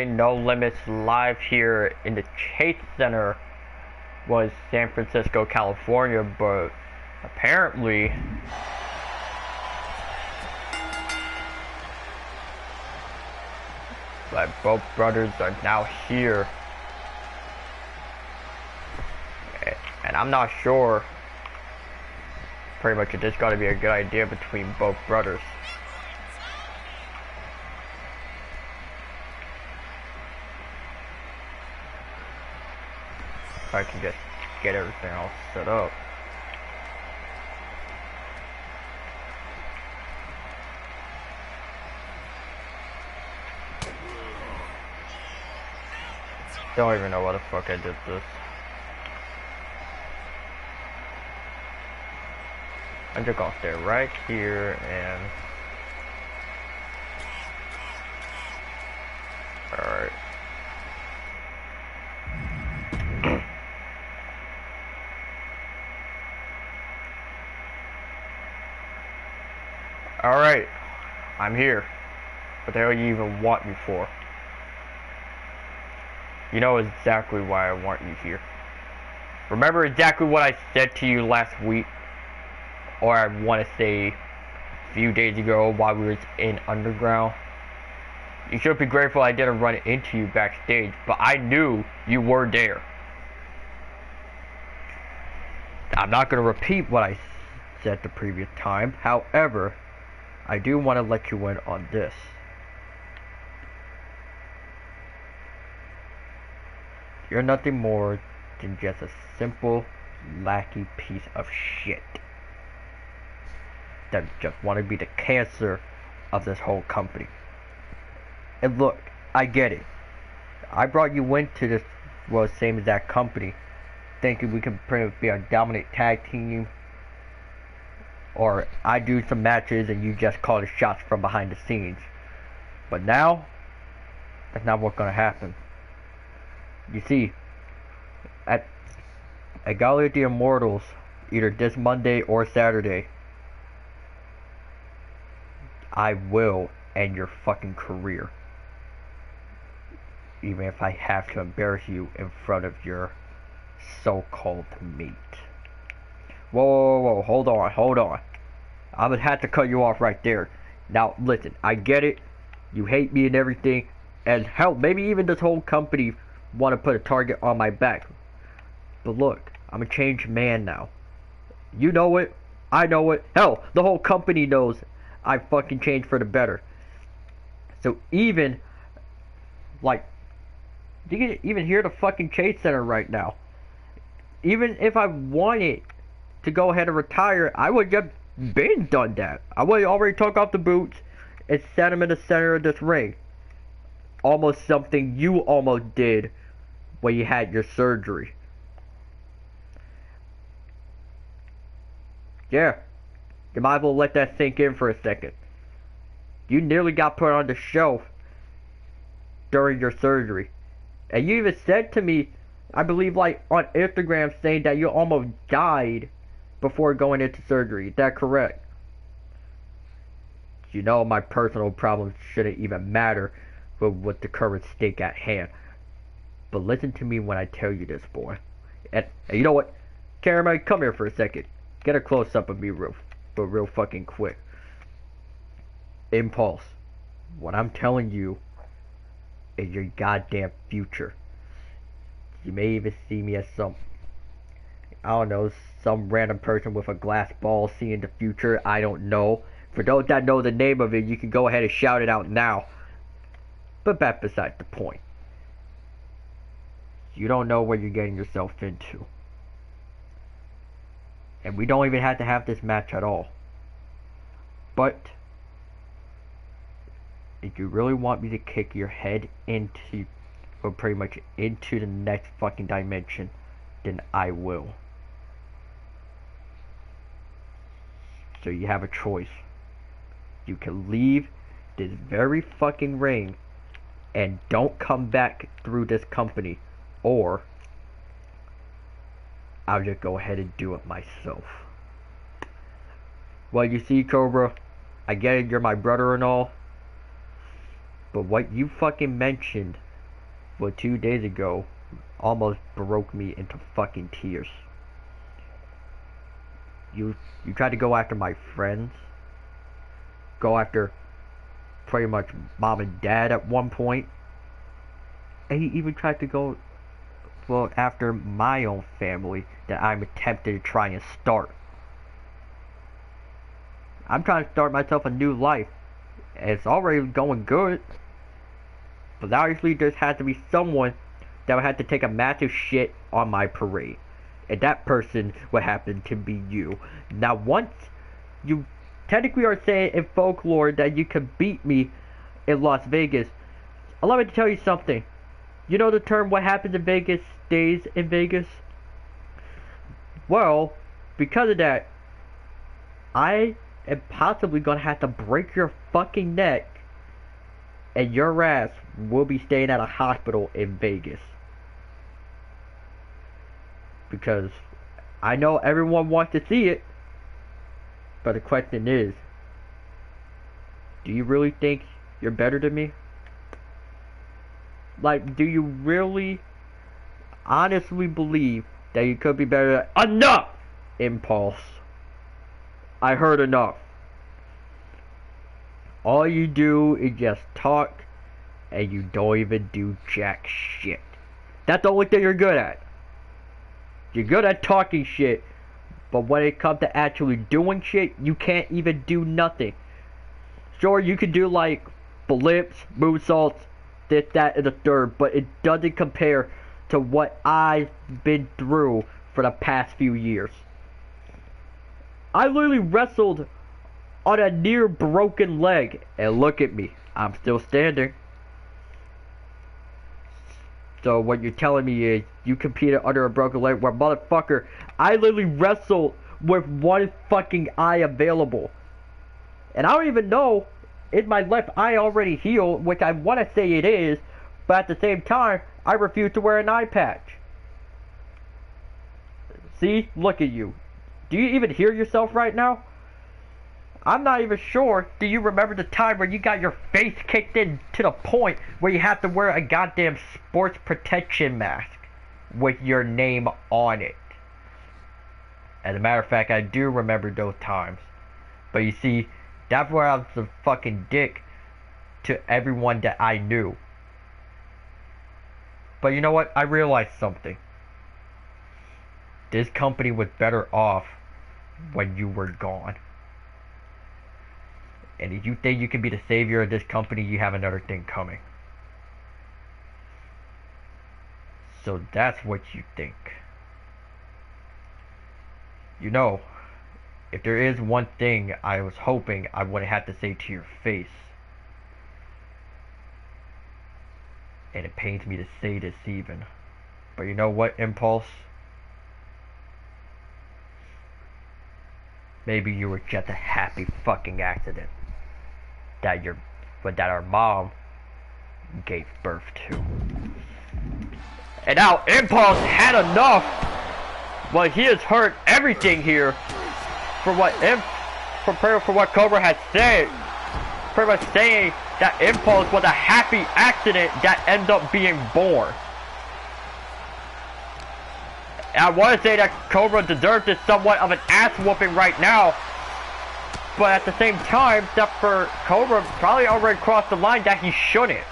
No Limits live here in the Chase Center was San Francisco, California, but apparently like both brothers are now here, and I'm not sure. Pretty much it just got to be a good idea between both brothers. If I can just get everything all set up. Don't even know why the fuck I did this. I'm just gonna stay right here and... Alright. Alright. I'm here. What the hell you even want me for? You know exactly why I want you here. Remember exactly what I said to you last week? Or I want to say a few days ago while we was in Underground. You should be grateful I didn't run into you backstage, but I knew you were there. I'm not going to repeat what I said the previous time. However, I do want to let you in on this. You're nothing more than just a simple, lackey piece of shit that just want to be the cancer of this whole company. And look, I get it. I brought you into this, well, same as that company, thinking we could pretty much be a dominant tag team, or I do some matches and you just call the shots from behind the scenes. But now, that's not what's gonna happen. You see, at Gala of the Immortals, either this Monday or Saturday, I will end your fucking career. Even if I have to embarrass you in front of your so-called mate. Whoa, whoa, whoa, hold on. I would have to cut you off right there. Now, listen, I get it. You hate me and everything. And hell, maybe even this whole company want to put a target on my back. But look, I'm a changed man now. You know it. I know it. Hell, the whole company knows I fucking changed for the better. So even, like, you can even hear the fucking Chase Center right now. Even if I wanted to go ahead and retire, I would have been done that. I would have already took off the boots and set him in the center of this ring. Almost something you almost did when you had your surgery. Yeah, you might as well let that sink in for a second. You nearly got put on the shelf during your surgery. And you even said to me, I believe like on Instagram, saying that you almost died before going into surgery. Is that correct? You know my personal problems shouldn't even matter with the current stake at hand. But listen to me when I tell you this, boy. And you know what? Caramel, come here for a second. Get a close-up of me real fucking quick. Impulse. What I'm telling you is your goddamn future. You may even see me as some, I don't know, some random person with a glass ball seeing the future. I don't know. For those that know the name of it, you can go ahead and shout it out now. But that's beside the point. You don't know what you're getting yourself into. And we don't even have to have this match at all. But if you really want me to kick your head into, or pretty much into the next fucking dimension, then I will. So you have a choice. You can leave this very fucking ring and don't come back through this company, or I'll just go ahead and do it myself. Well, you see, Cobra, I get it, you're my brother and all, but what you fucking mentioned well, 2 days ago, almost broke me into fucking tears. You tried to go after my friends, go after pretty much mom and dad at one point, and he even tried to go, well, after my own family that I'm attempting to try and start. I'm trying to start myself a new life, and it's already going good. But obviously there has to be someone that would have to take a massive shit on my parade. And that person would happen to be you. Now once you technically are saying in folklore that you can beat me in Las Vegas, allow me to tell you something. You know the term, what happens in Vegas stays in Vegas? Well, because of that, I am possibly gonna have to break your fucking neck, and your ass will be staying at a hospital in Vegas. Because I know everyone wants to see it, but the question is, do you really think you're better than me? Like, do you really honestly believe that you could be better than— Enough! Impulse. I heard enough. All you do is just talk, and you don't even do jack shit. That's the only thing you're good at. You're good at talking shit, but when it comes to actually doing shit, you can't even do nothing. Sure, you can do like flips, moonsaults, this, that, and the third, but it doesn't compare to what I've been through for the past few years. I literally wrestled on a near broken leg, and look at me, I'm still standing. So what you're telling me is you competed under a broken leg, where, motherfucker, I literally wrestled with one fucking eye available. And I don't even know, is my left eye already healed, which I want to say it is, but at the same time, I refuse to wear an eye patch. See? Look at you. Do you even hear yourself right now? I'm not even sure. Do you remember the time where you got your face kicked in to the point where you have to wear a goddamn sports protection mask with your name on it? As a matter of fact, I do remember those times. But you see, that's where I was a fucking dick to everyone that I knew. But you know what? I realized something. This company was better off when you were gone. And if you think you can be the savior of this company, you have another thing coming. So that's what you think. You know, if there is one thing I was hoping I wouldn't have to say to your face, and it pains me to say this even, but you know what, Impulse? Maybe you were just a happy fucking accident that our mom gave birth to. And now Impulse had enough. Well, he has heard everything here for what Cobra had said. Pretty much saying that Impulse was a happy accident that ended up being born. And I want to say that Cobra deserves this somewhat of an ass whooping right now. But at the same time, that for Cobra probably already crossed the line that he shouldn't.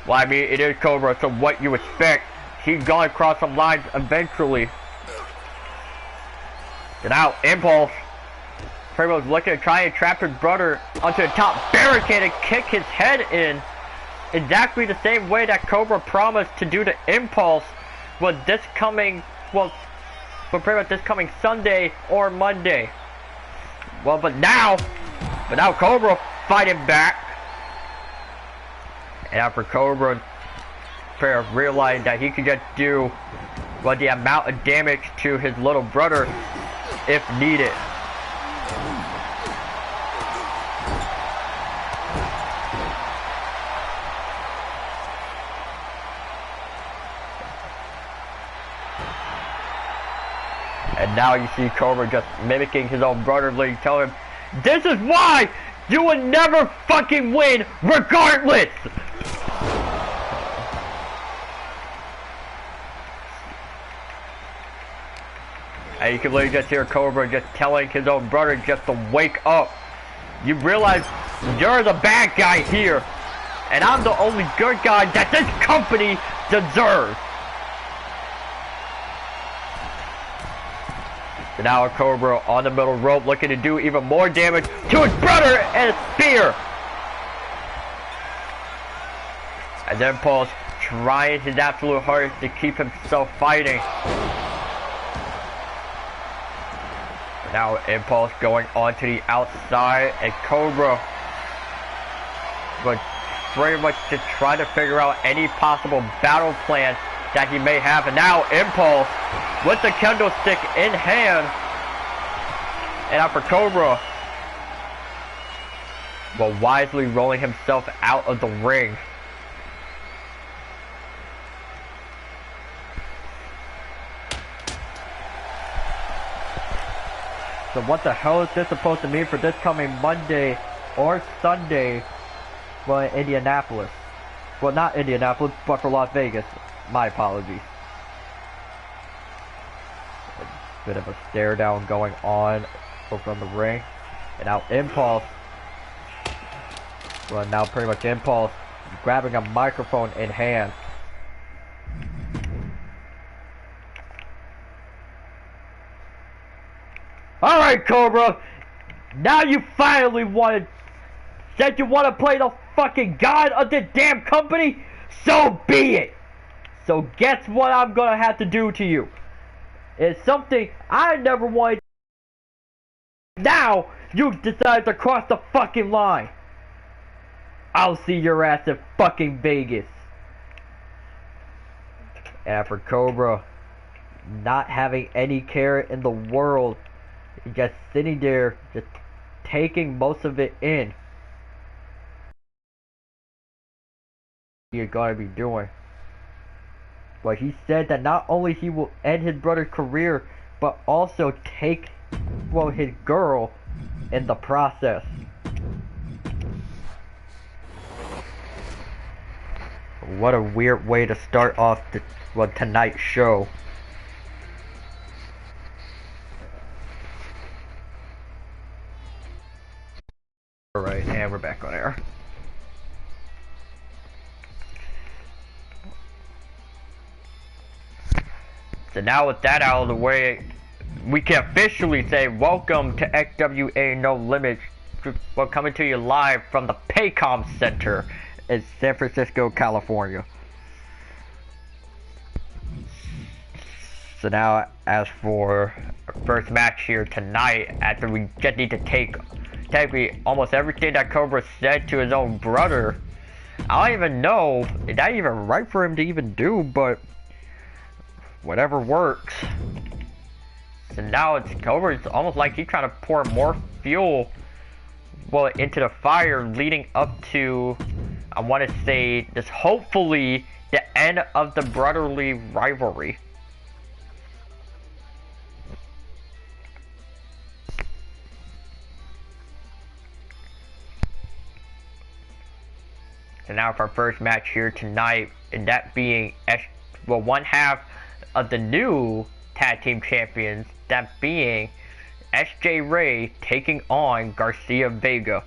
Well, I mean, it is Cobra, so what you expect, he's gonna cross some lines eventually. And now, Impulse pretty much looking to try and trap his brother onto the top barricade and kick his head in. Exactly the same way that Cobra promised to do to Impulse was this coming, well, pretty much this coming Sunday or Monday. Well, but now Cobra fighting back. And after Cobra realizing that he could just do, well, the amount of damage to his little brother if needed. And now you see Cobra just mimicking his own brother, literally telling him, "This is why you would never fucking win, regardless!" And you can literally just hear Cobra just telling his own brother just to wake up. You realize you're the bad guy here, and I'm the only good guy that this company deserves. So now Cobra on the middle rope looking to do even more damage to his brother and a spear. And then Impulse trying his absolute hardest to keep himself fighting. Now Impulse going onto the outside, and Cobra would pretty much just try to figure out any possible battle plan that he may have. And now Impulse with the kendo stick in hand, and now for Cobra, while wisely rolling himself out of the ring. So what the hell is this supposed to mean for this coming Monday or Sunday for Indianapolis? Well, not Indianapolis, but for Las Vegas. My apologies. A bit of a stare down going on over on the ring. And now Impulse. Well, now pretty much Impulse grabbing a microphone in hand. Alright, Cobra, now you finally said you want to play the fucking god of this damn company? So be it! So guess what I'm gonna have to do to you? It's something I never wanted. Now, you decided to cross the fucking line. I'll see your ass in fucking Vegas. And for Cobra, not having any care in the world, just sitting there, just taking most of it in. You're gonna be doing. But he said that not only he will end his brother's career, but also take, well, his girl in the process. What a weird way to start off tonight's show. Alright, and we're back on air. So now with that out of the way, we can officially say welcome to XWA No Limits. We're coming to you live from the Paycom Center in San Francisco, California. So now, as for our first match here tonight, after we just need to take technically almost everything that Cobra said to his own brother, I don't even know, is that even right for him to even do, but whatever works. So now it's Cobra's almost like he's trying to pour more fuel, well, into the fire leading up to, I want to say, this hopefully the end of the brotherly rivalry. So now for our first match here tonight, and that being one half of the new tag team champions, that being SJ Ray taking on Garcia Vega.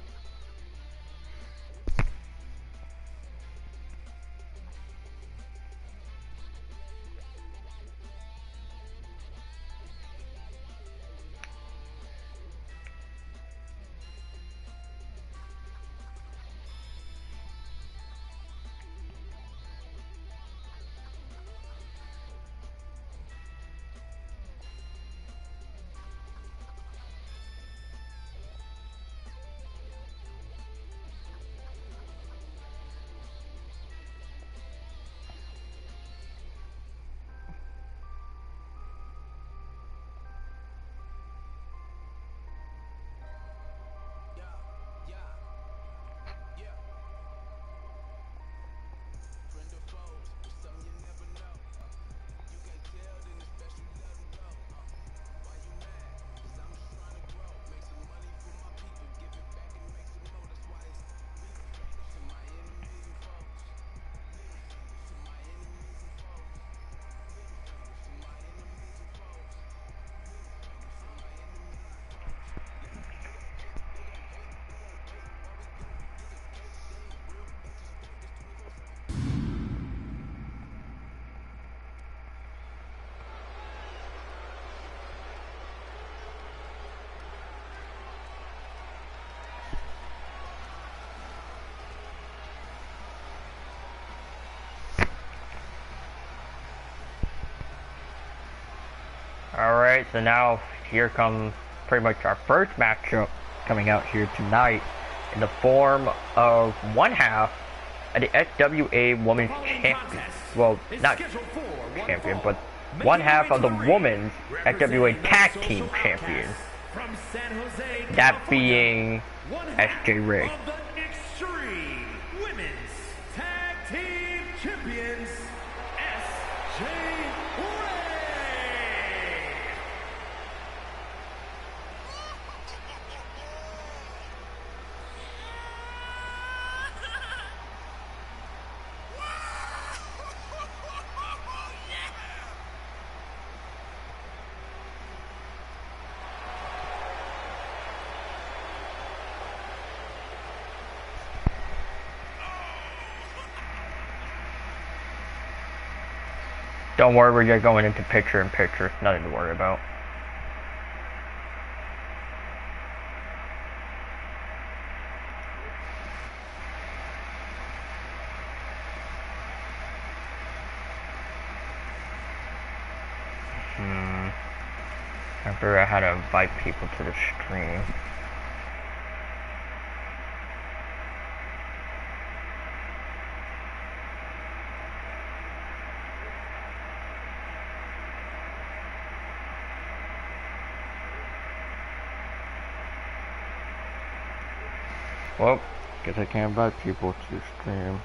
Alright, so now here comes pretty much our first matchup coming out here tonight in the form of one half of the SWA Women's Champion. Well, not champion, but one half of the Women's SWA Tag Team Champion. That being SJ Ray. Don't worry, we're just going into picture-in-picture. Nothing to worry about. I figured out how to invite people to the stream. Well, guess I can't invite people to the stream.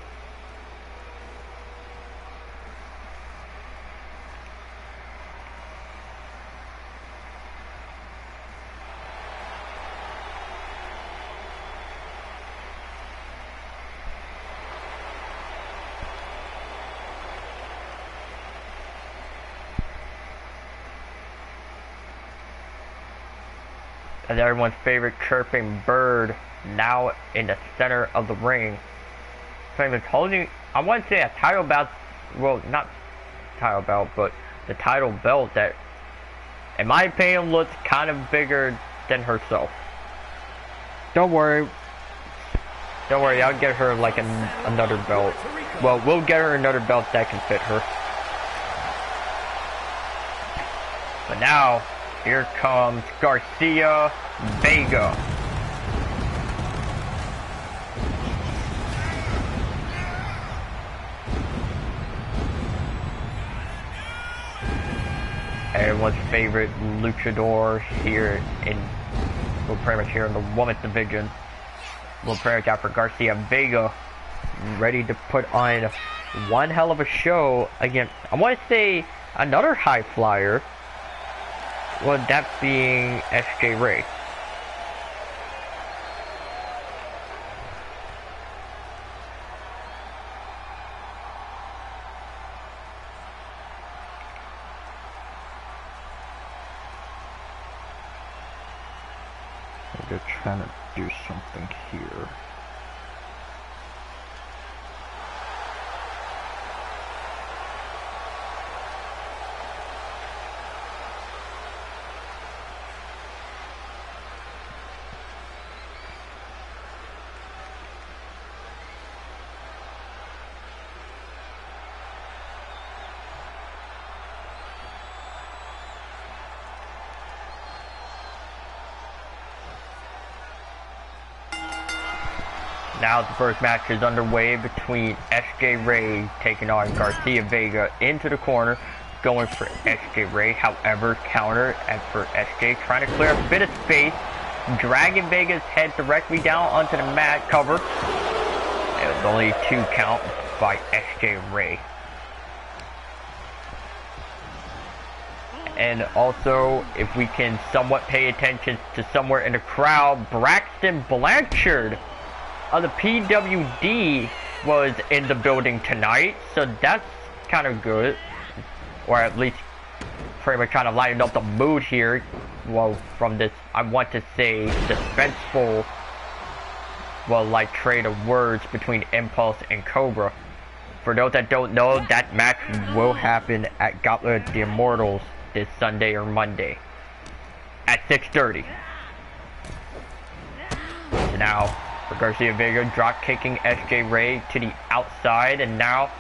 As everyone's favorite chirping bird now in the center of the ring. So he's holding, I want to say a title belt, well, not title belt, but the title belt that, in my opinion, looks kind of bigger than herself. Don't worry, I'll get her like another belt. Well, we'll get her another belt that can fit her. But now, here comes Garcia Vega. Everyone's favorite luchador here in, well, pretty much here in the women's division. We'll pretty much out for Garcia Vega, ready to put on one hell of a show against, I want to say, another high flyer. Well, that being SJ Ray. They're trying to do something here. Now the first match is underway between SJ Ray taking on Garcia Vega into the corner, going for SJ Ray. However, counter and for SJ, trying to clear a bit of space, dragging Vega's head directly down onto the mat cover. It was only 2 count by SJ Ray. And also, if we can somewhat pay attention to somewhere in the crowd, Braxton Blanchard of the PWD was in the building tonight, so that's kind of good, or at least pretty much kind of lighting up the mood here. Well, from this, I want to say, suspenseful, well, like trade of words between Impulse and Cobra. For those that don't know, that match will happen at Gauntlet of the Immortals this Sunday or Monday at 6:30. So now, for Garcia Vega, drop kicking SJ Ray to the outside, and now,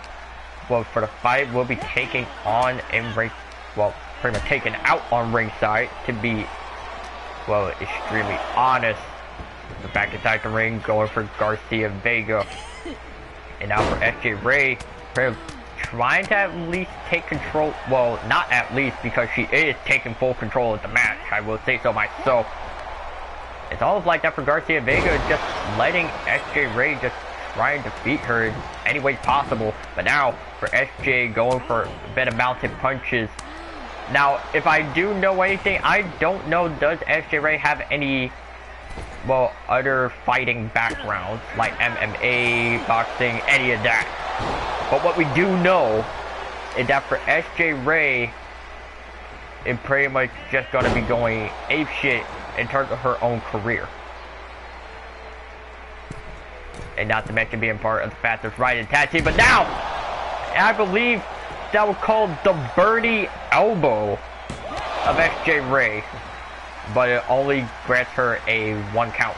well, for the fight, we'll be taking on in ring, well, pretty much taken out on ringside, to be, well, extremely honest. The back inside the ring, going for Garcia Vega. And now for SJ Ray, pretty much trying to at least take control. Well, not at least, because she is taking full control of the match, I will say so myself. It's almost like that for Garcia Vega, just letting SJ Ray just try and defeat her in any way possible. But now for SJ going for a bit of mounted punches. Now, if I do know anything, I don't know, does SJ Ray have any, well, other fighting backgrounds, like MMA, boxing, any of that. But what we do know is that for SJ Ray, it's pretty much just going to be going apeshit in terms of her own career. And not to mention being part of the fastest rising tag team. But now, I believe that was called the birdie elbow of SJ Ray. But it only grants her a 1 count.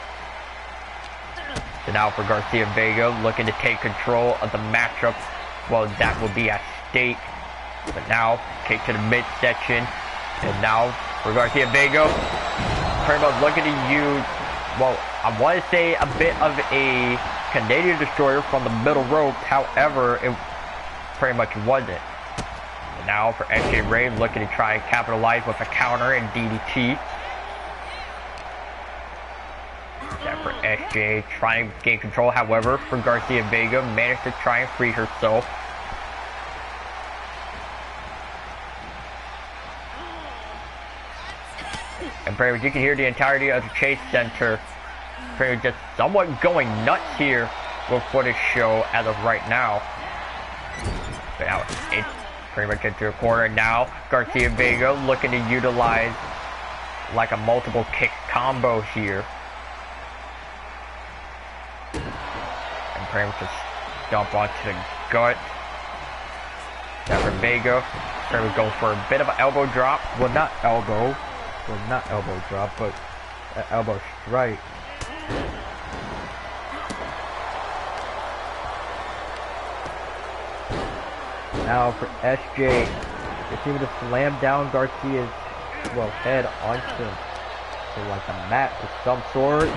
So now for Garcia Vega, looking to take control of the matchup. Well, that will be at stake. But now, kick to the midsection. And now for Garcia Vega, pretty much looking to use, well, I want to say a bit of a Canadian destroyer from the middle rope. However, it pretty much wasn't. And now for SJ Ray, looking to try and capitalize with a counter and DDT. That for SJ trying to gain control. However, for Garcia Vega, managed to try and free herself. And pretty much you can hear the entirety of the Chase Center pretty much just somewhat going nuts here for this show as of right now. But now it's pretty much into a corner now. Garcia Vega looking to utilize like a multiple kick combo here. And pretty much just dump onto the gut. Now for Vega, pretty much going for a bit of an elbow drop. Well, not elbow drop, but an elbow strike. Now for SJ, they seem to slam down Garcia's, well, head onto like a mat of some sort.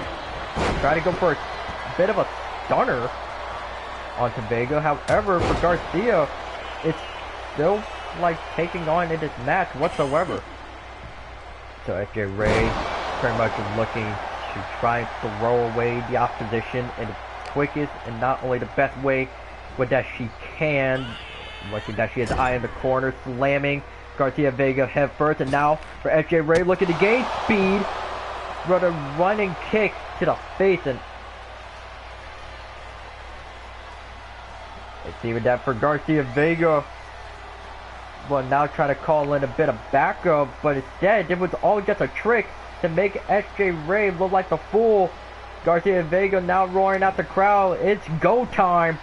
Try to go for a bit of a stunner onto Vega. However, for Garcia, it's still like taking on in this match whatsoever. So SJ Ray pretty much is looking to try and throw away the opposition in the quickest and not only the best way, but that she can. Looking that she has eye in the corner, slamming Garcia Vega head first, and now for SJ Ray looking to gain speed, but a running kick to the face, and it's even that for Garcia Vega. Well, now try to call in a bit of backup, but instead it was all just a trick to make SJ Ray look like the fool. Garcia Vega now roaring out the crowd, it's go time.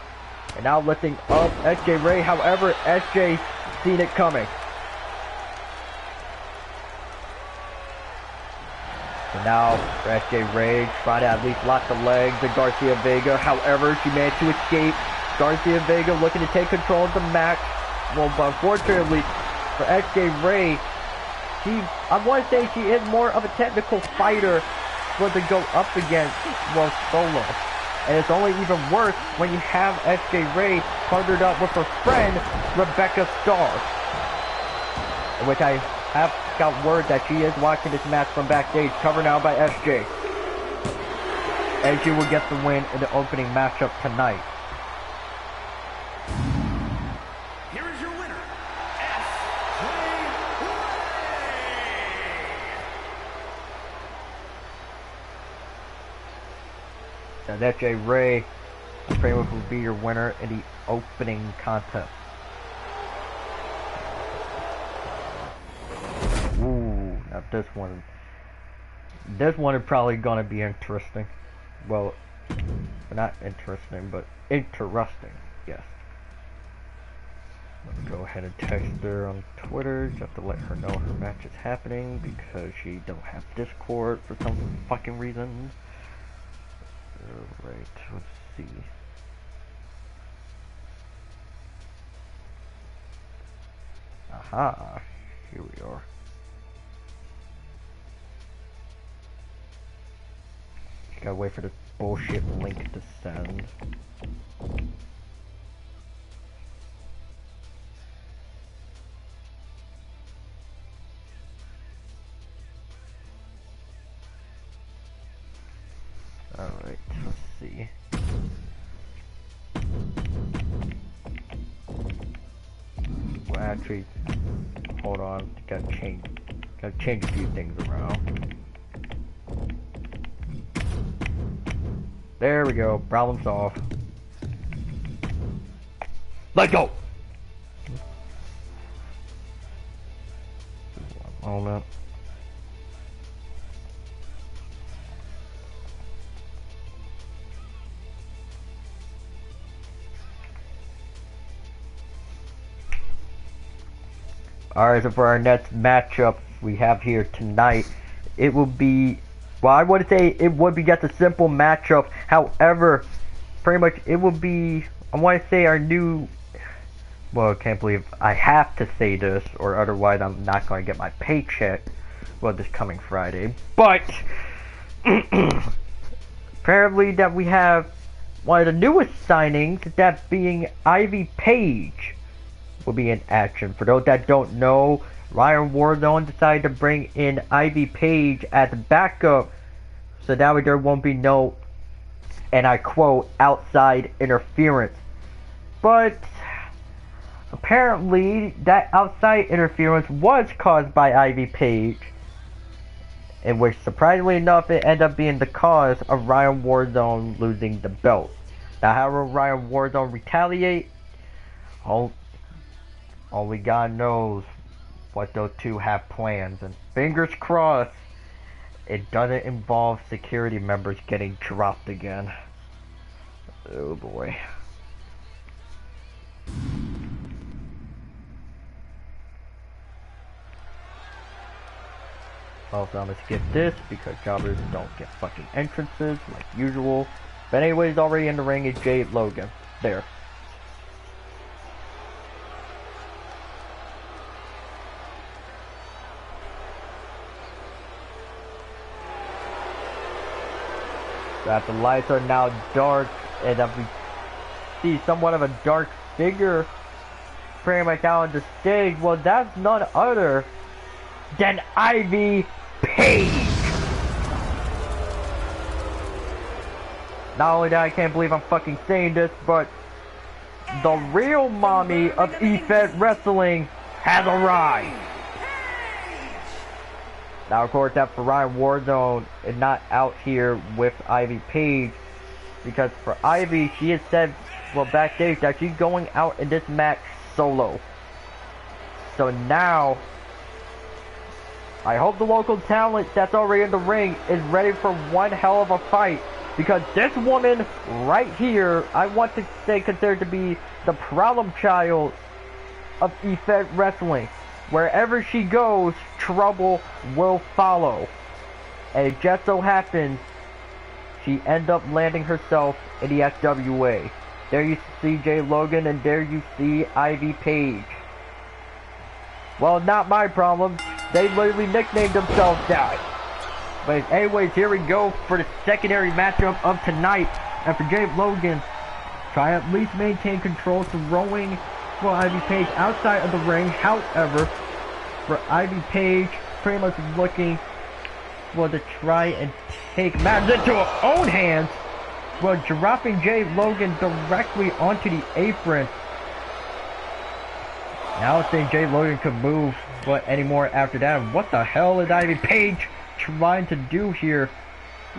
And now lifting up SJ Ray, however, SJ seen it coming. And now for SJ Ray, try to at least lock the legs of Garcia Vega. However, she managed to escape. Garcia Vega looking to take control of the match. Well, but unfortunately for SJ Ray, I want to say she is more of a technical fighter for to go up against, well, solo. And it's only even worse when you have SJ Ray partnered up with her friend, Rebecca Starr. Which I have got word that she is watching this match from backstage, covered now by SJ. And she will get the win in the opening matchup tonight. Here is your winner, And SJ Ray, pretty much will be your winner in the opening contest. Ooh, now this one is probably gonna be interesting. Well, not interesting, but interesting, yes. Let's go ahead and text her on Twitter just to let her know her match is happening because she don't have Discord for some fucking reason. Alright, let's see. Aha. Here we are. Gotta wait for this bullshit link to send. Alright, let's see. Well, actually, hold on. Gotta change a few things around. There we go. Problem solved. Let's go. One moment. Alright, so for our next matchup we have here tonight, it will be, well, I would say it would be just a simple matchup. However, pretty much it will be, I want to say our new, well, I can't believe I have to say this, or otherwise I'm not going to get my paycheck, well, this coming Friday. But, apparently that we have one of the newest signings, that being Ivy Page, will be in action. For those that don't know, Ryan Warzone decided to bring in Ivy Page as backup, so that way there won't be no, and I quote, outside interference. But apparently that outside interference was caused by Ivy Page, in which surprisingly enough it ended up being the cause of Ryan Warzone losing the belt. Now how will Ryan Warzone retaliate? Only God knows what those two have plans, and fingers crossed it doesn't involve security members getting dropped again. Oh boy. Also, I'm gonna skip this because jobbers don't get fucking entrances like usual. But anyways, already in the ring is Jade Logan. There. That the lights are now dark, and that we see somewhat of a dark figure pretty much out on the stage. Well, that's none other than Ivy Page. Not only that, I can't believe I'm fucking saying this, but the real mommy of eFed Wrestling has arrived. Now, of course, that for Ryan Warzone is not out here with Ivy Page, because for Ivy, she has said, well, backstage, that she's going out in this match solo. So now, I hope the local talent that's already in the ring is ready for one hell of a fight, because this woman right here, I want to say, considered to be the problem child of eFed Wrestling. Wherever she goes, trouble will follow. And it just so happens, she ends up landing herself in the SWA. There you see Jay Logan, and there you see Ivy Page. Well, not my problem. They literally nicknamed themselves that. But anyways, here we go for the secondary matchup of tonight. And for Jay Logan, try at least maintain control, throwing, well, Ivy Page outside of the ring. However, for Ivy Page, pretty much looking, well, to try and take matters into her own hands, well, dropping Jay Logan directly onto the apron. Now I don't think Jay Logan could move, but anymore after that. What the hell is Ivy Page trying to do here?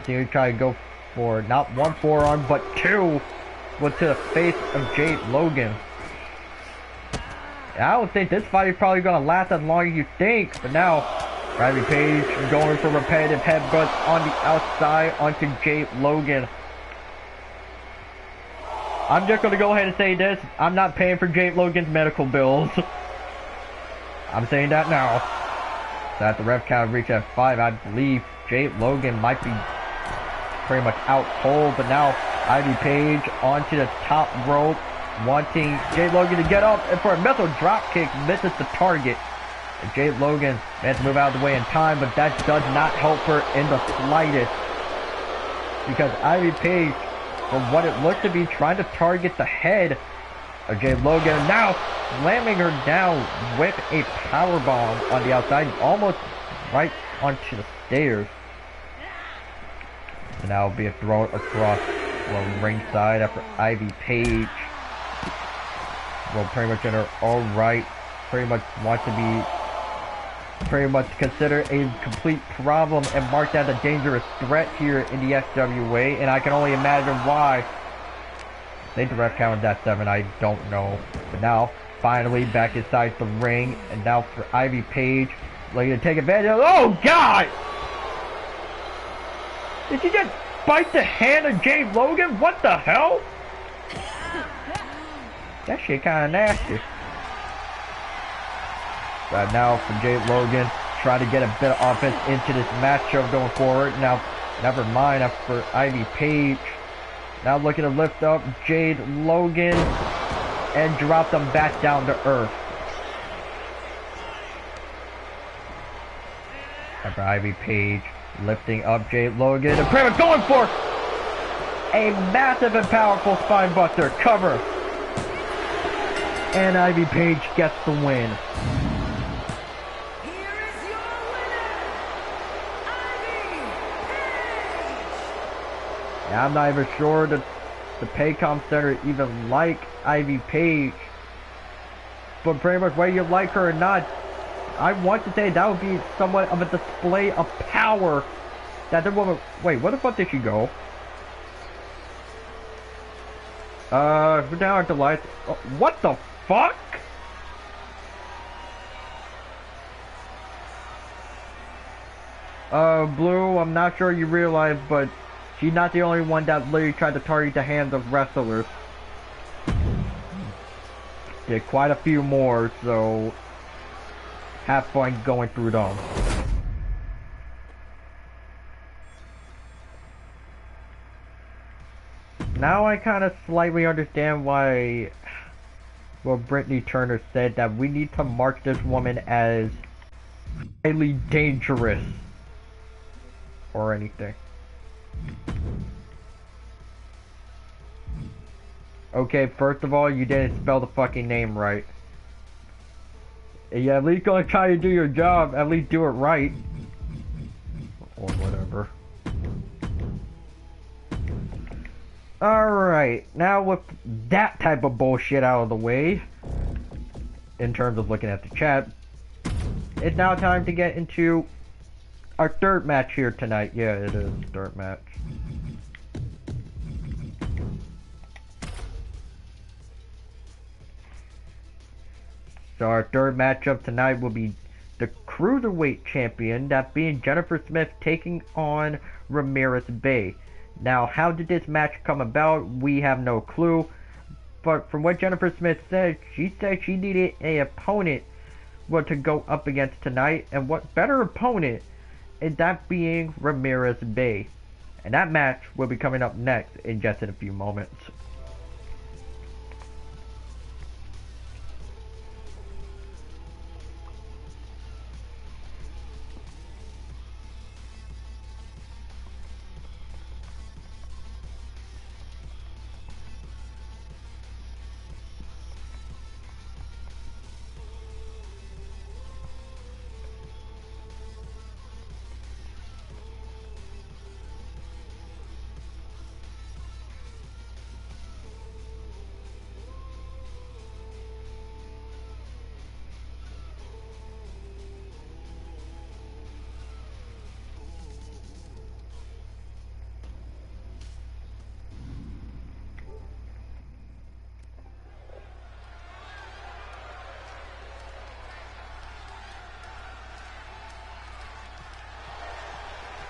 He's trying to go for not one forearm, but two, well, to the face of Jay Logan. I don't think this fight is probably going to last as long as you think, but now Ivy Page going for repetitive headbutts on the outside onto Jay Logan. I'm just going to go ahead and say this, I'm not paying for Jay Logan's medical bills. I'm saying that now. So at the ref count reach at 5, I believe Jay Logan might be pretty much out cold, but now Ivy Page onto the top rope, wanting Jay Logan to get up, and for a mental drop kick, misses the target. And Jade Logan has to move out of the way in time, but that does not help her in the slightest. Because Ivy Page, from what it looked to be, trying to target the head of Jade Logan, now slamming her down with a powerbomb on the outside, almost right onto the stairs. And now be thrown across ringside after Ivy Page will pretty much in her own right, pretty much want to be pretty much considered a complete problem and marked as a dangerous threat here in the SWA, and I can only imagine why they direct counted that 7, I don't know. But now, finally back inside the ring, and now for Ivy Page, looking to take advantage of, oh God! Did she just bite the hand of Jade Logan? What the hell? That shit kinda nasty. But now for Jade Logan, trying to get a bit of offense into this matchup going forward. Now, never mind, for Ivy Page. Now looking to lift up Jade Logan and drop them back down to earth. After Ivy Page lifting up Jade Logan and pretty much going for a massive and powerful spinebuster cover. And Ivy Page gets the win. I'm not even sure that the Paycom Center even like Ivy Page, but pretty much whether you like her or not, I want to say that would be somewhat of a display of power that the woman. Wait, where the fuck did she go? We're down at the lights. What the fuck? Blue, I'm not sure you realize, but she's not the only one that literally tried to target the hands of wrestlers. Did quite a few more, so have fun going through them. Now I kind of slightly understand why, well, Brittany Turner said that we need to mark this woman as highly dangerous or anything. Okay, first of all, you didn't spell the fucking name right. Yeah, at least gonna try to do your job, at least do it right. Or whatever. Alright, now with that type of bullshit out of the way, in terms of looking at the chat, it's now time to get into our third match here tonight. Yeah, it is third match. So our third matchup tonight will be the Cruiserweight Champion, that being Jennifer Smith taking on Ramirez Bay. Now, how did this match come about? We have no clue. But from what Jennifer Smith said she needed an opponent to go up against tonight. And what better opponent is that being Ramirez Bay. And that match will be coming up next in just a few moments.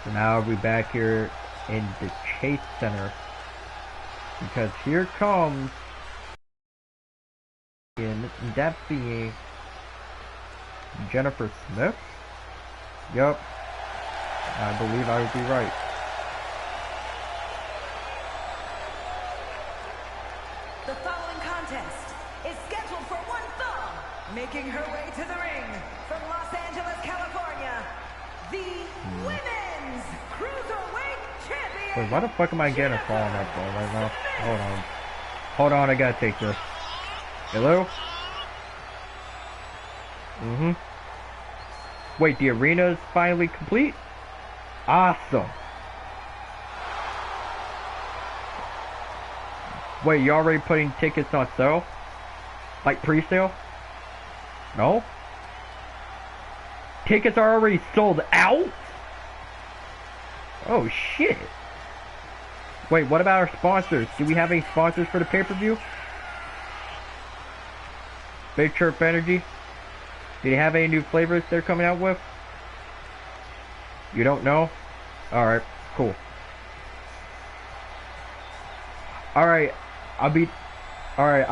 So now we're back here in the Chase Center, because here comes in that being Jennifer Smith. Yup, I believe I would be right. The following contest is scheduled for one fall, making her way to the ring from Los Wait, why the fuck am I getting a call on that phone right now? Hold on. Hold on, I gotta take this. Hello? Wait, the arena is finally complete? Awesome. Wait, you already putting tickets on sale? Like pre-sale? No? Tickets are already sold out? Oh shit. Wait, what about our sponsors? Do we have any sponsors for the pay-per-view? Big Chirp Energy? Do they have any new flavors they're coming out with? You don't know? Alright, cool. Alright, I'll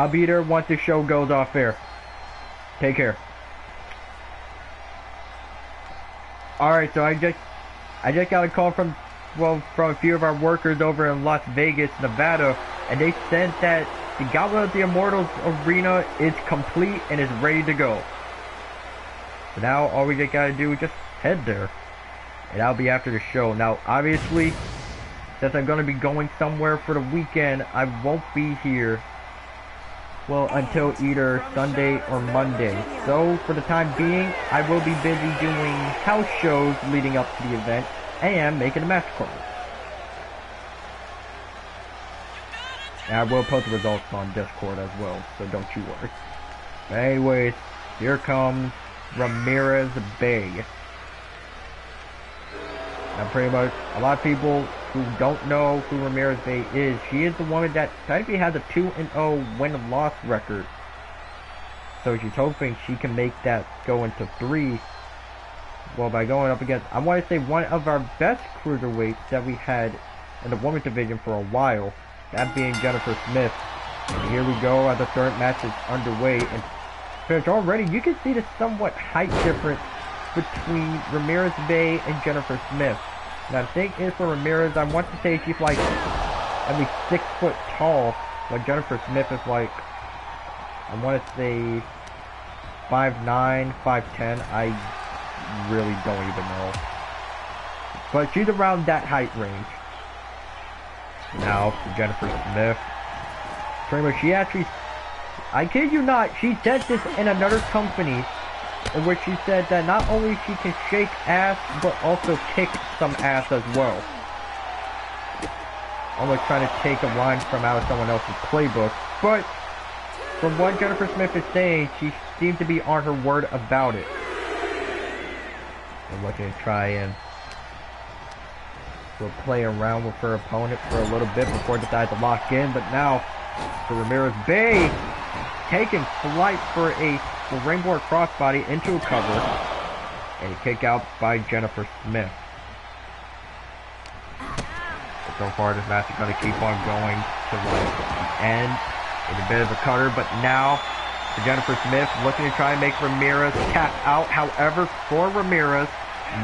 be there once the show goes off air. Take care. Alright, so I just got a call from a few of our workers over in Las Vegas, Nevada, and they said that the Gauntlet of the Immortals arena is complete and is ready to go. So now all we just gotta do is just head there. And that'll be after the show. Now obviously, since I'm gonna be going somewhere for the weekend, I won't be here, well, until either Sunday or Monday. So for the time being, I will be busy doing house shows leading up to the event and making a match card. And I will post the results on Discord as well, so don't you worry. But anyways, here comes Ramirez Bay. And pretty much, a lot of people who don't know who Ramirez Bay is, she is the woman that technically has a 2-0 win-loss record. So she's hoping she can make that go into 3. Well, by going up against, I want to say, one of our best cruiserweights that we had in the women's division for a while, that being Jennifer Smith. And here we go, as the third match is underway, and because already you can see the somewhat height difference between Ramirez Bay and Jennifer Smith. Now the thing is, for Ramirez, I want to say she's like at least 6 foot tall, but Jennifer Smith is like, I want to say 5'9", 5'10", I really don't even know. But she's around that height range. Now for Jennifer Smith, pretty much she actually, I kid you not, she said this in another company, in which she said that not only she can shake ass, but also kick some ass as well. Almost trying to take a line from out of someone else's playbook, but from what Jennifer Smith is saying, she seems to be on her word about it. I'm looking to try and play around with her opponent for a little bit before decides to lock in, but now for Ramirez Bay, taking flight for a ringboard crossbody into a cover, and a kick out by Jennifer Smith. But so far this match is going to keep on going to the end. It's a bit of a cutter, but now for Jennifer Smith, looking to try and make Ramirez tap out. However, for Ramirez,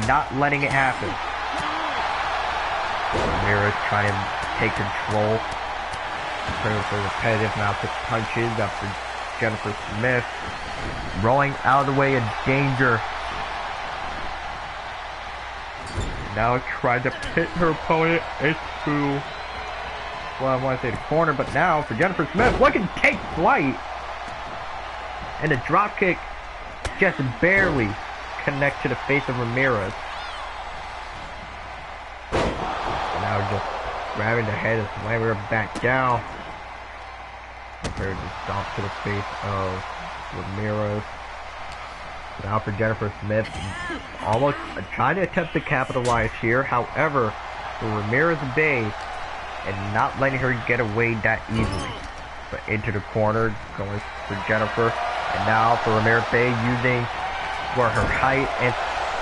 not letting it happen. Ramirez trying to take control. For repetitive amounts of punches after Jennifer Smith rolling out of the way in danger. Now trying to pit her opponent into, well, I want to say the corner, but now for Jennifer Smith, looking to take flight. And the drop kick just barely connects to the face of Ramirez. Now just grabbing the head and slamming her back down. Prepared to stomp to the face of Ramirez. Now for Jennifer Smith, almost trying to attempt to capitalize here. However, for Ramirez Bay, and not letting her get away that easily. But into the corner, going for Jennifer. And now for Ramirez Bay, using her height and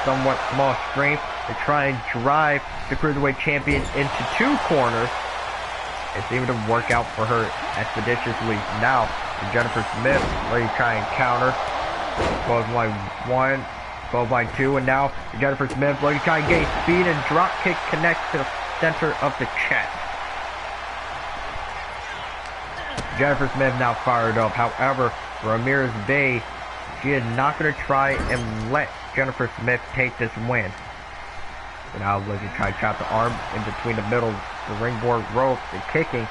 somewhat small strength to try and drive the Cruiserweight Champion into 2 corners. It seemed to work out for her expeditiously. Now for Jennifer Smith, ready to try and counter. Clothesline 1, clothesline 2, and now for Jennifer Smith, ready to try and gain speed, and drop kick connects to the center of the chest. Jennifer Smith now fired up. However, Ramirez Bay, she is not going to try and let Jennifer Smith take this win. So now looking to try to trap the arm in between the middle the ringboard ropes and kicking.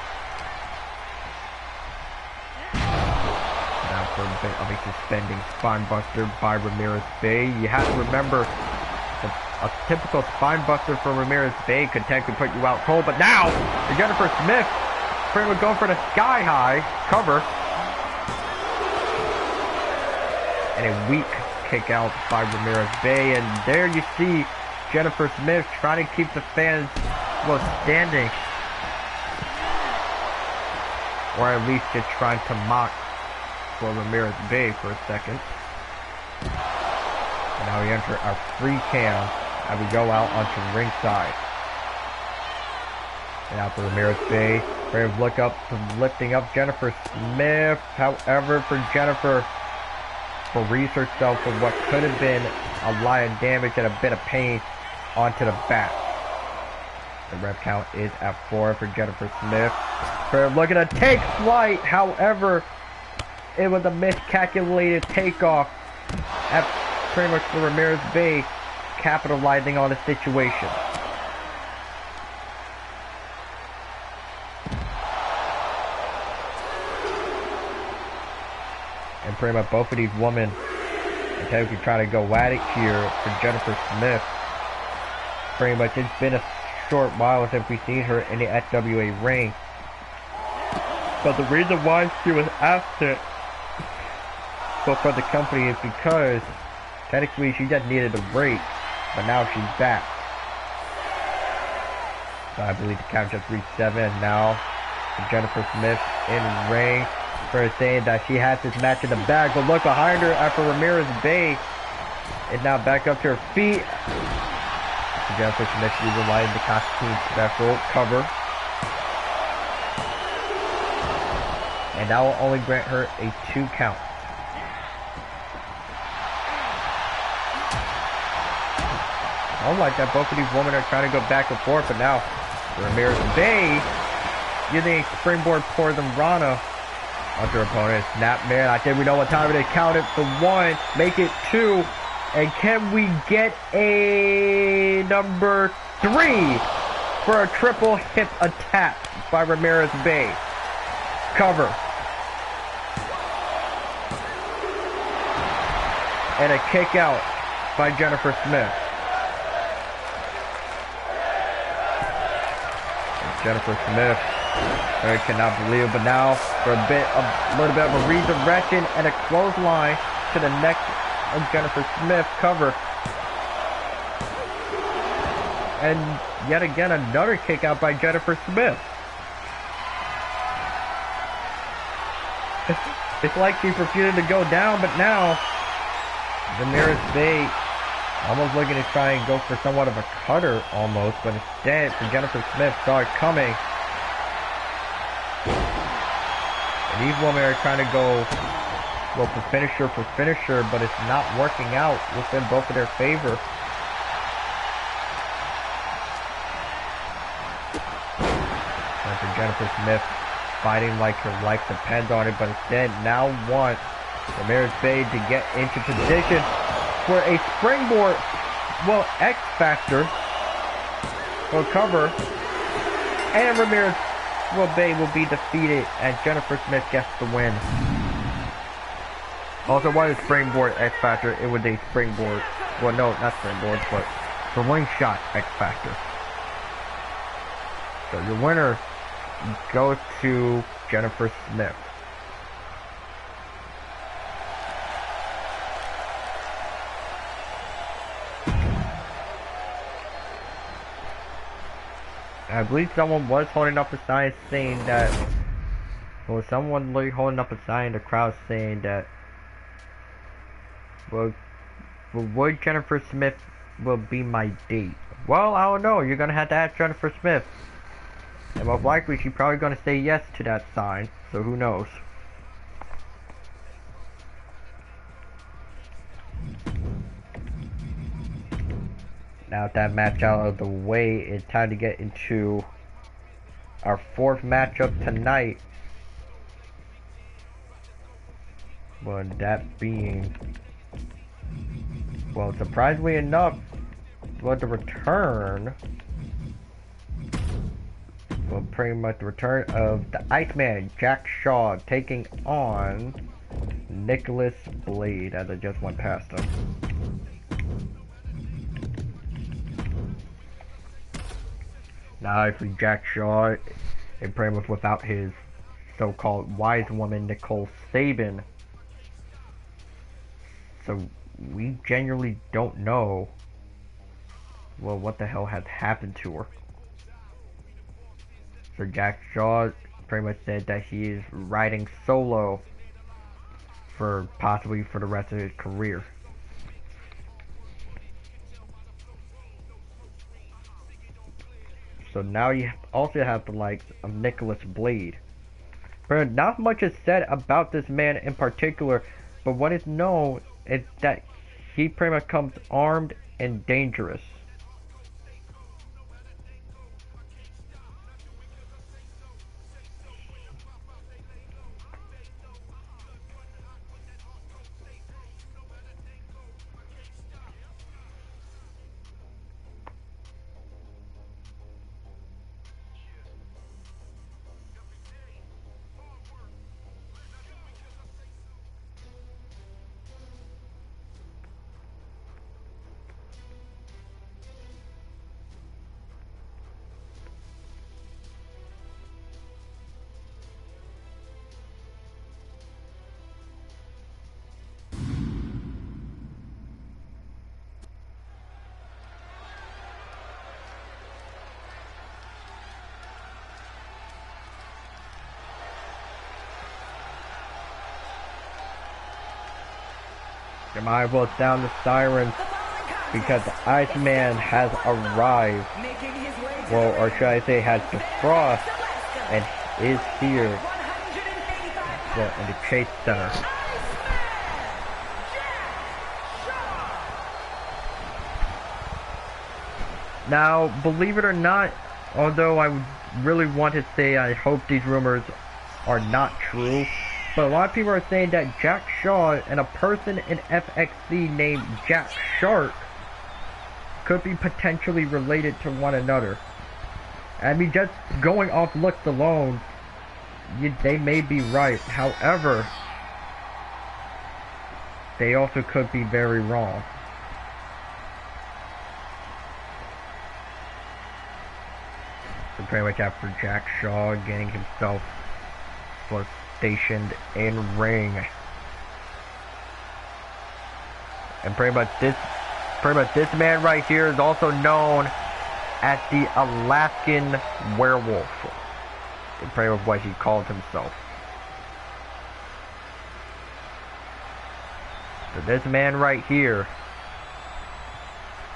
Now for a bit of a suspending spinebuster by Ramirez Bay. You have to remember, a typical spinebuster from Ramirez Bay could technically put you out cold, but now Jennifer Smith pretty much going for the sky high cover. And a weak kick out by Ramirez Bay, and there you see Jennifer Smith trying to keep the fans, well, standing, or at least just trying to mock for Ramirez Bay for a second. And now we enter our free cam, and we go out onto ringside. And now for Ramirez Bay, we're going to look up, lifting up Jennifer Smith. However, for Jennifer, frees herself from what could have been a lot of damage and a bit of pain onto the back. The ref count is at 4 for Jennifer Smith. We're looking to take flight. However, it was a miscalculated takeoff at pretty much for Ramirez Bay, capitalizing on the situation. And pretty much both of these women are technically trying to go at it here for Jennifer Smith. Pretty much it's been a short while since we've seen her in the SWA ring. But the reason why she was absent for the company is because technically she just needed a break, but now she's back. So I believe the count is 3-7 now for Jennifer Smith in the ring. For saying that she has this match in the bag, but look behind her after Ramirez Bay is now back up to her feet. Jennifer Smith utilizing the Constantine special cover, and that will only grant her a 2 count. I don't like that both of these women are trying to go back and forth, but now Ramirez Bay using a springboard poison Rana on her opponent. Snap, man. I think we know what time it is. Count it for 1. Make it 2. And can we get a number 3 for a triple hip attack by Ramirez Bay? Cover. And a kick out by Jennifer Smith. And Jennifer Smith, I cannot believe it, but now for a little bit of a redirection and a clothesline to the neck of Jennifer Smith. Cover. And yet again another kick out by Jennifer Smith. It's like she's refusing to go down, but now Ramirez Bay almost looking to try and go for somewhat of a cutter almost, but instead Jennifer Smith saw it coming. And these women are trying to go, well, for finisher, but it's not working out within both of their favor. And for Jennifer Smith, fighting like her life depends on it, but instead now wants Ramirez Bay to get into position for a springboard, well, X Factor will cover, and Ramirez Bay will be defeated, and Jennifer Smith gets the win. Also, why is springboard X Factor? It was a springboard. Well, no, not springboard, but the ring shot X Factor. So your winner goes to Jennifer Smith. I believe someone was holding up a sign saying that, or someone literally holding up a sign in the crowd saying that, well, would Jennifer Smith will be my date? Well, I don't know. You're gonna have to ask Jennifer Smith, and most likely she's probably gonna say yes to that sign. So who knows? Now with that match out of the way, it's time to get into our 4th matchup tonight. Well, that being, well, surprisingly enough, was the return well, pretty much the return of the Iceman, Jack Shaw, taking on Nicholas Blade, as I just went past him. Now, if Jack Shaw, and pretty much without his so-called wise woman, Nicole Sabin. So, we genuinely don't know, well, what the hell has happened to her. So Jack Shaw pretty much said that he is riding solo for possibly for the rest of his career. So now you also have the likes of Nicholas Blade. But not much is said about this man in particular, but what is known is that he pretty much comes armed and dangerous. You might as well sound the sirens because the Iceman has arrived. Well, or should I say has defrosted and is here, well, in the Chase Center. Now, believe it or not, although I would really want to say I hope these rumors are not true, but a lot of people are saying that Jack Shaw and a person in FXC named Jack Shark could be potentially related to one another. I mean, just going off looks alone, they may be right. However, they also could be very wrong. So pretty much after Jack Shaw getting himself stationed in ring, and pretty much this man right here is also known as the Alaskan Werewolf, and pretty much what he called himself. So this man right here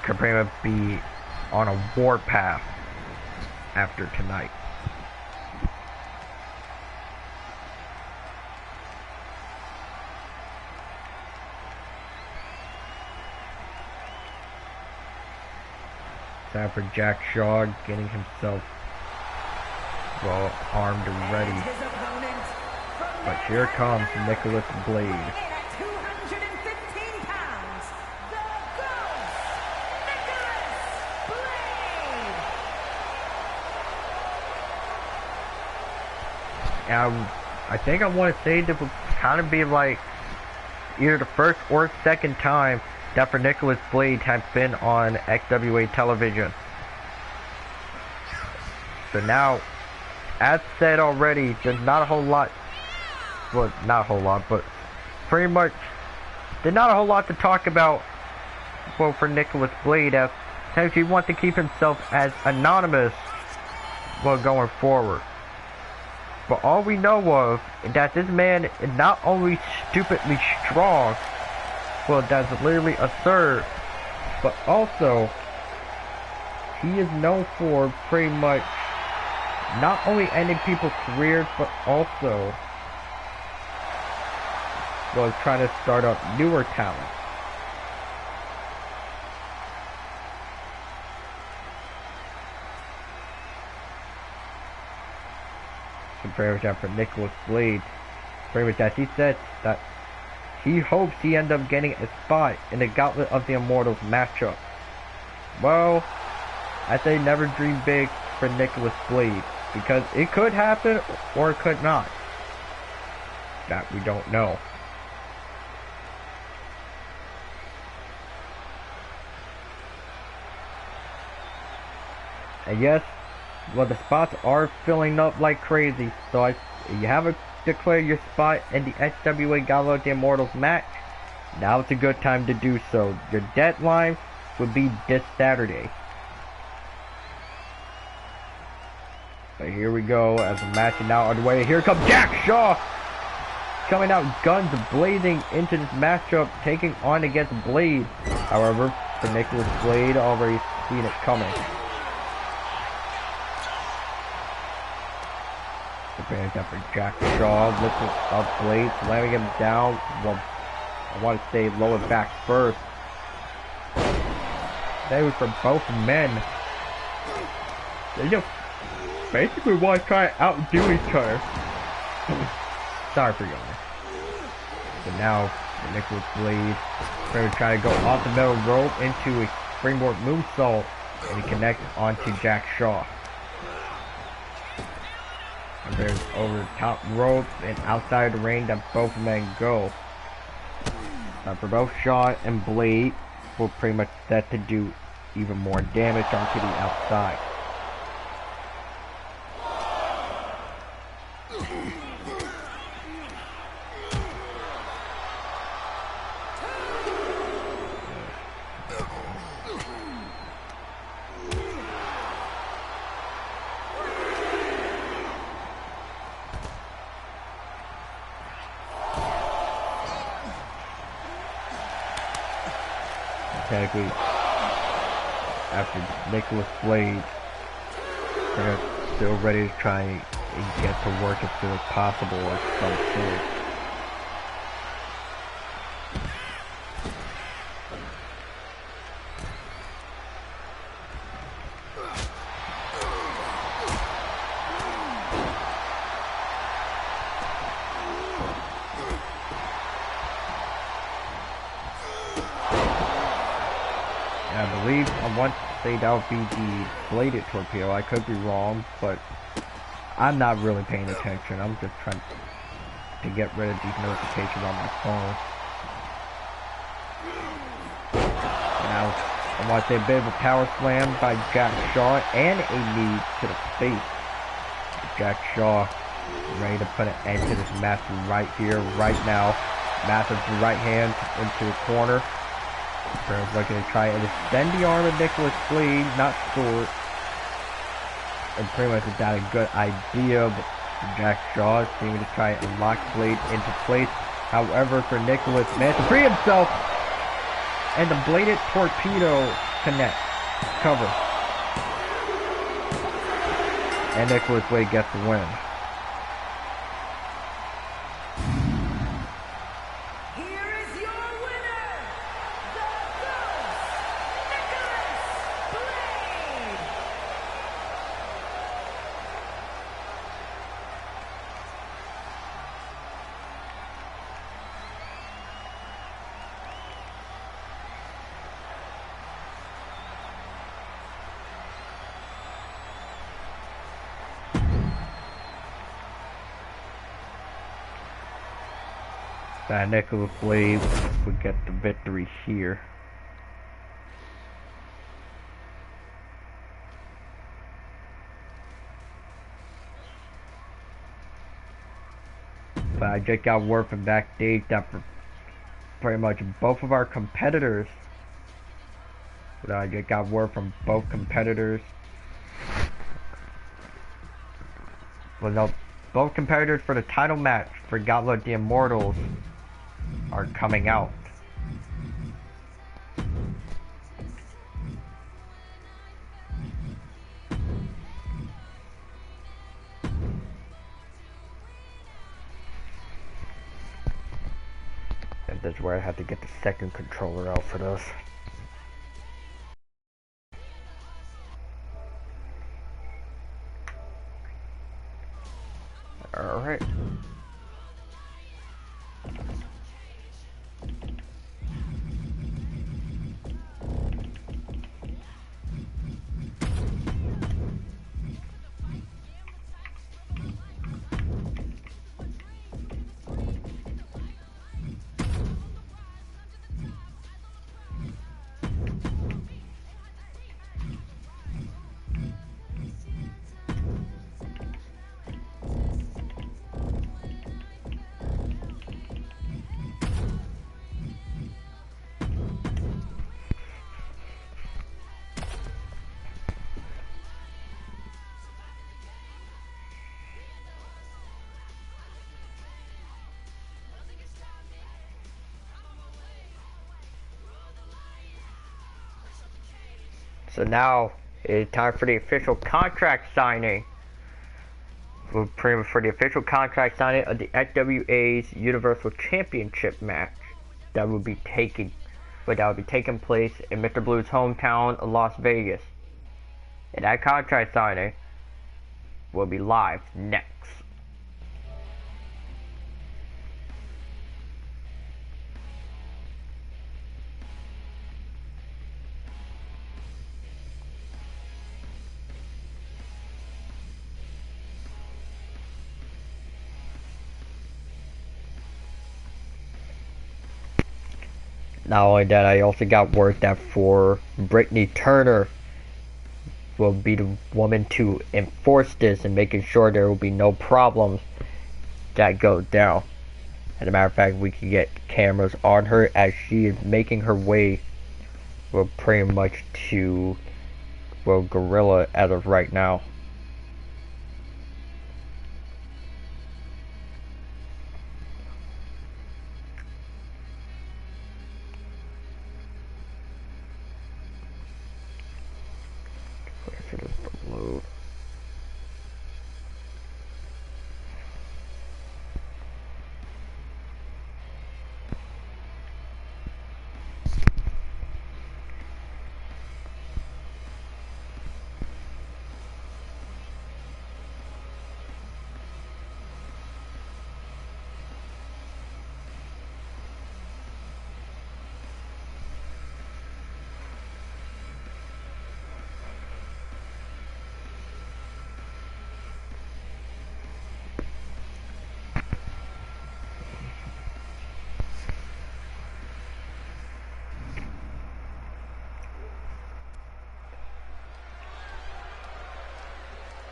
could pretty much be on a warpath after tonight. Time for Jack Shaw getting himself, well, armed and ready. But here comes Nicholas Blade. And I think I want to say that would kind of be like either the first or second time that for Nicholas Blade has been on XWA television. So now, as said already, there's not a whole lot, well, not a whole lot, but pretty much, there's not a whole lot to talk about, well, for Nicholas Blade, as he wants to keep himself as anonymous, well, going forward. But all we know of is that this man is not only stupidly strong, well, that's literally absurd, but also he is known for pretty much not only ending people's careers, but also, well, trying to start up newer talent. Compared to for Nicholas Blade, pretty much as he said that he hopes he ends up getting a spot in the Gauntlet of the Immortals matchup. Well, I say never dream big for Nicholas Blade. because it could happen or it could not. That we don't know. And yes, well, the spots are filling up like crazy, so if you haven't declared your spot in the SWA Gala of the Immortals match, now it's a good time to do so. Your deadline would be this Saturday. But here we go as the match is now underway. Here comes Jack Shaw! Coming out guns blazing into this matchup, taking on against Blade. However, for Nicholas Blade, already seen it coming. Preparing up for Jack Shaw, lifting up Blade, slamming him down. Well, I want to say lower back first. That was for both men. They just basically want to try to outdo each other. Sorry for yawning. But now, Nicholas Blade going to try to go off the middle rope into a springboard moonsault, and he connects onto Jack Shaw. And there's over the top rope and outside the ring that both men go. Now for both Shaw and Blade, we're pretty much set to do even more damage onto the outside. Technically, after Nicholas Blade, they're still ready to try and get to work as soon as possible or some sort. I believe I want to say that would be the bladed torpedo. I could be wrong, but I'm not really paying attention. I'm just trying to get rid of these notifications on my phone. Now, I want to say a bit of a power slam by Jack Shaw and a knee to the face. Jack Shaw ready to put an end to this match right here, right now. Massive right hand into the corner. Burns looking to try and extend the arm of Nicholas Blade, not short. And pretty much is that a good idea, but Jack Shaw seeming to try and lock Blade into place. However, for Nicholas, managed to free himself, and the bladed torpedo connects. Cover. And Nicholas Blade gets the win. That Nicholas Blade would get the victory here. But I just got word from backstage that for pretty much both of our competitors, I just got word from both competitors. Well, no, both competitors for the title match for Gauntlet of the Immortals are coming out. And that's where I had to get the second controller out for this. Alright. So now it's time for the official contract signing. For the official contract signing of the FWA's Universal Championship match that will be taking place in Mr. Blue's hometown of Las Vegas. And that contract signing will be live next. Not only that, I also got word that for Brittany Turner will be the woman to enforce this and making sure there will be no problems that go down. As a matter of fact, we can get cameras on her as she is making her way, well, pretty much to, well, Gorilla as of right now.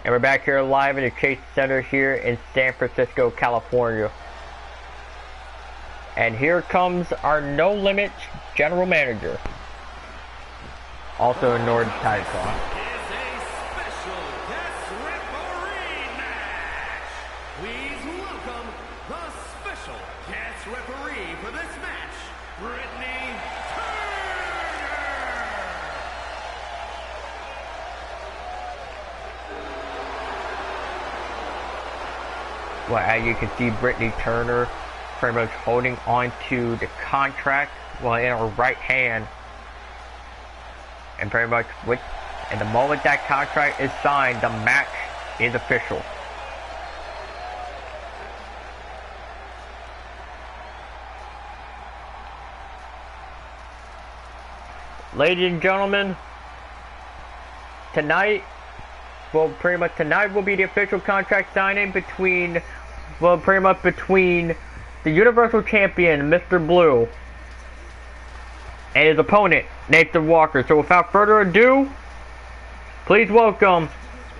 And we're back here live in the Chase Center here in San Francisco, California. And here comes our No Limit General Manager. Also in Northern Time Clock. Is a special guest referee match. Please welcome the special guest referee for this match, Brittany Turner. Well, as you can see, Brittany Turner pretty much holding on to the contract, well, in her right hand. And pretty much, and the moment that contract is signed, the match is official. Ladies and gentlemen, tonight will be the official contract signing between the Universal Champion, Mr. Blue, and his opponent, Nathan Walker. So without further ado, please welcome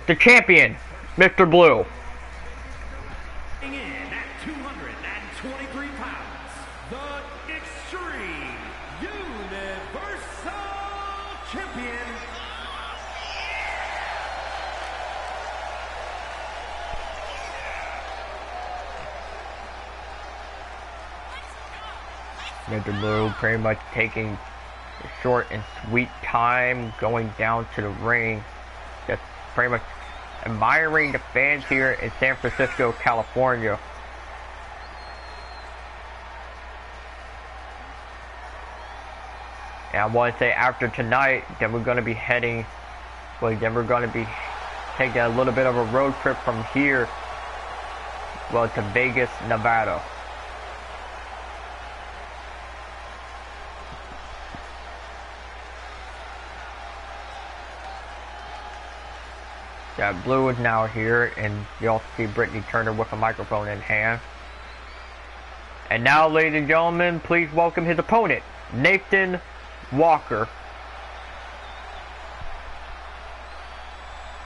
the champion, Mr. Blue. In at 223 pounds, the Extreme Universal Champion, Mr. Blue pretty much taking a short and sweet time going down to the ring, just pretty much admiring the fans here in San Francisco, California. And I want to say after tonight, then we're going to be taking a little bit of a road trip from here, well, to Vegas, Nevada. Yeah, Blue is now here, and you also see Brittany Turner with a microphone in hand. And now, ladies and gentlemen, please welcome his opponent, Nathan Walker.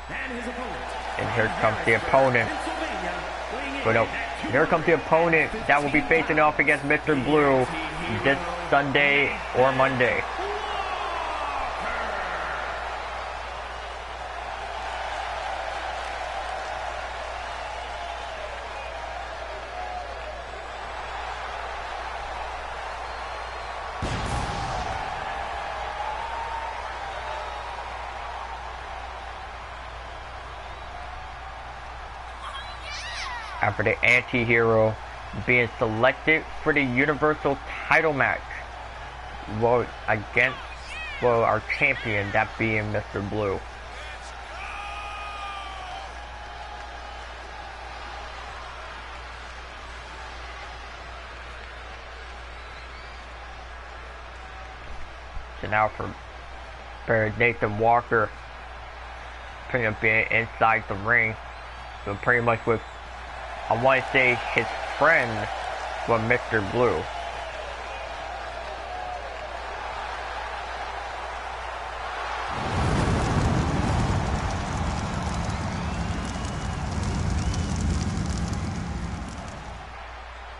And here comes the opponent. But no, here comes the opponent that will be facing off against Mr. Blue this Sunday or Monday. after the anti-hero being selected for the Universal title match. Well, against, well, our champion, that being Mr. Blue. So now for Nathan Walker, pretty much being inside the ring. So pretty much with, I want to say, his friend, with Mr. Blue.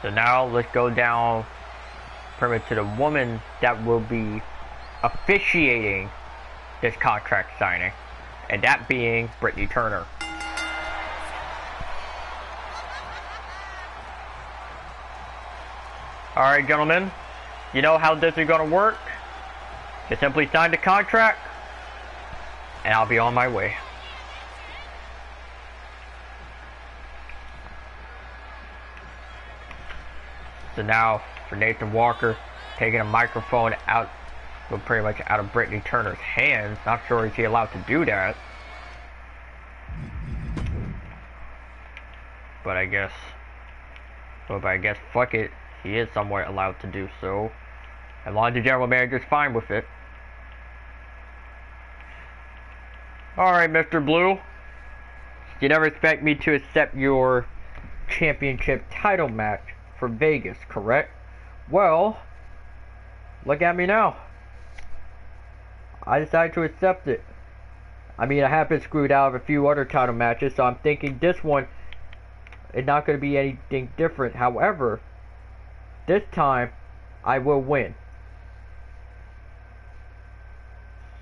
So now let's go down pretty much to the woman that will be officiating this contract signing, and that being Brittany Turner. Alright, gentlemen, you know how this is going to work. Just simply sign the contract, and I'll be on my way. So now, for Nathan Walker, taking a microphone out, well, pretty much out of Brittany Turner's hands. Not sure is he allowed to do that. But I guess, fuck it. He is somewhat allowed to do so. As long as the general manager's fine with it. Alright, Mr. Blue. You never expect me to accept your championship title match for Vegas, correct? Well, look at me now. I decided to accept it. I mean, I have been screwed out of a few other title matches, so I'm thinking this one is not going to be anything different. However, this time, I will win.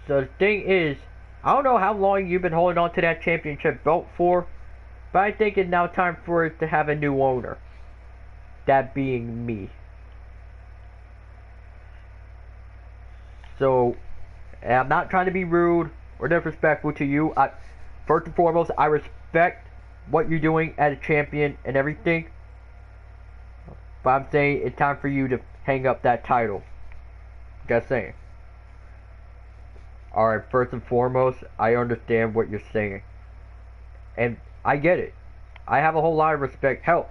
So the thing is, I don't know how long you've been holding on to that championship belt for, but I think it's now time for it to have a new owner. That being me. So, and I'm not trying to be rude or disrespectful to you. First and foremost, I respect what you're doing as a champion and everything. But I'm saying it's time for you to hang up that title. Just saying. Alright, first and foremost, I understand what you're saying. And I get it. I have a whole lot of respect. Hell,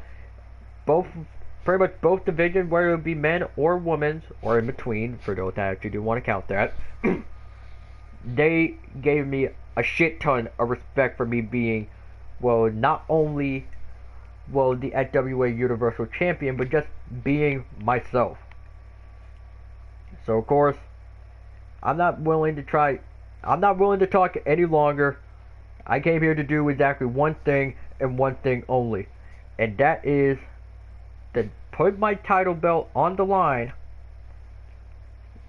pretty much both divisions, whether it be men or women's, or in between, for those that actually do want to count that, they gave me a shit ton of respect for me being, well, not only, well, the NWA Universal Champion, but just being myself. So, of course, I'm not willing to talk any longer. I came here to do exactly one thing, and one thing only. And that is to put my title belt on the line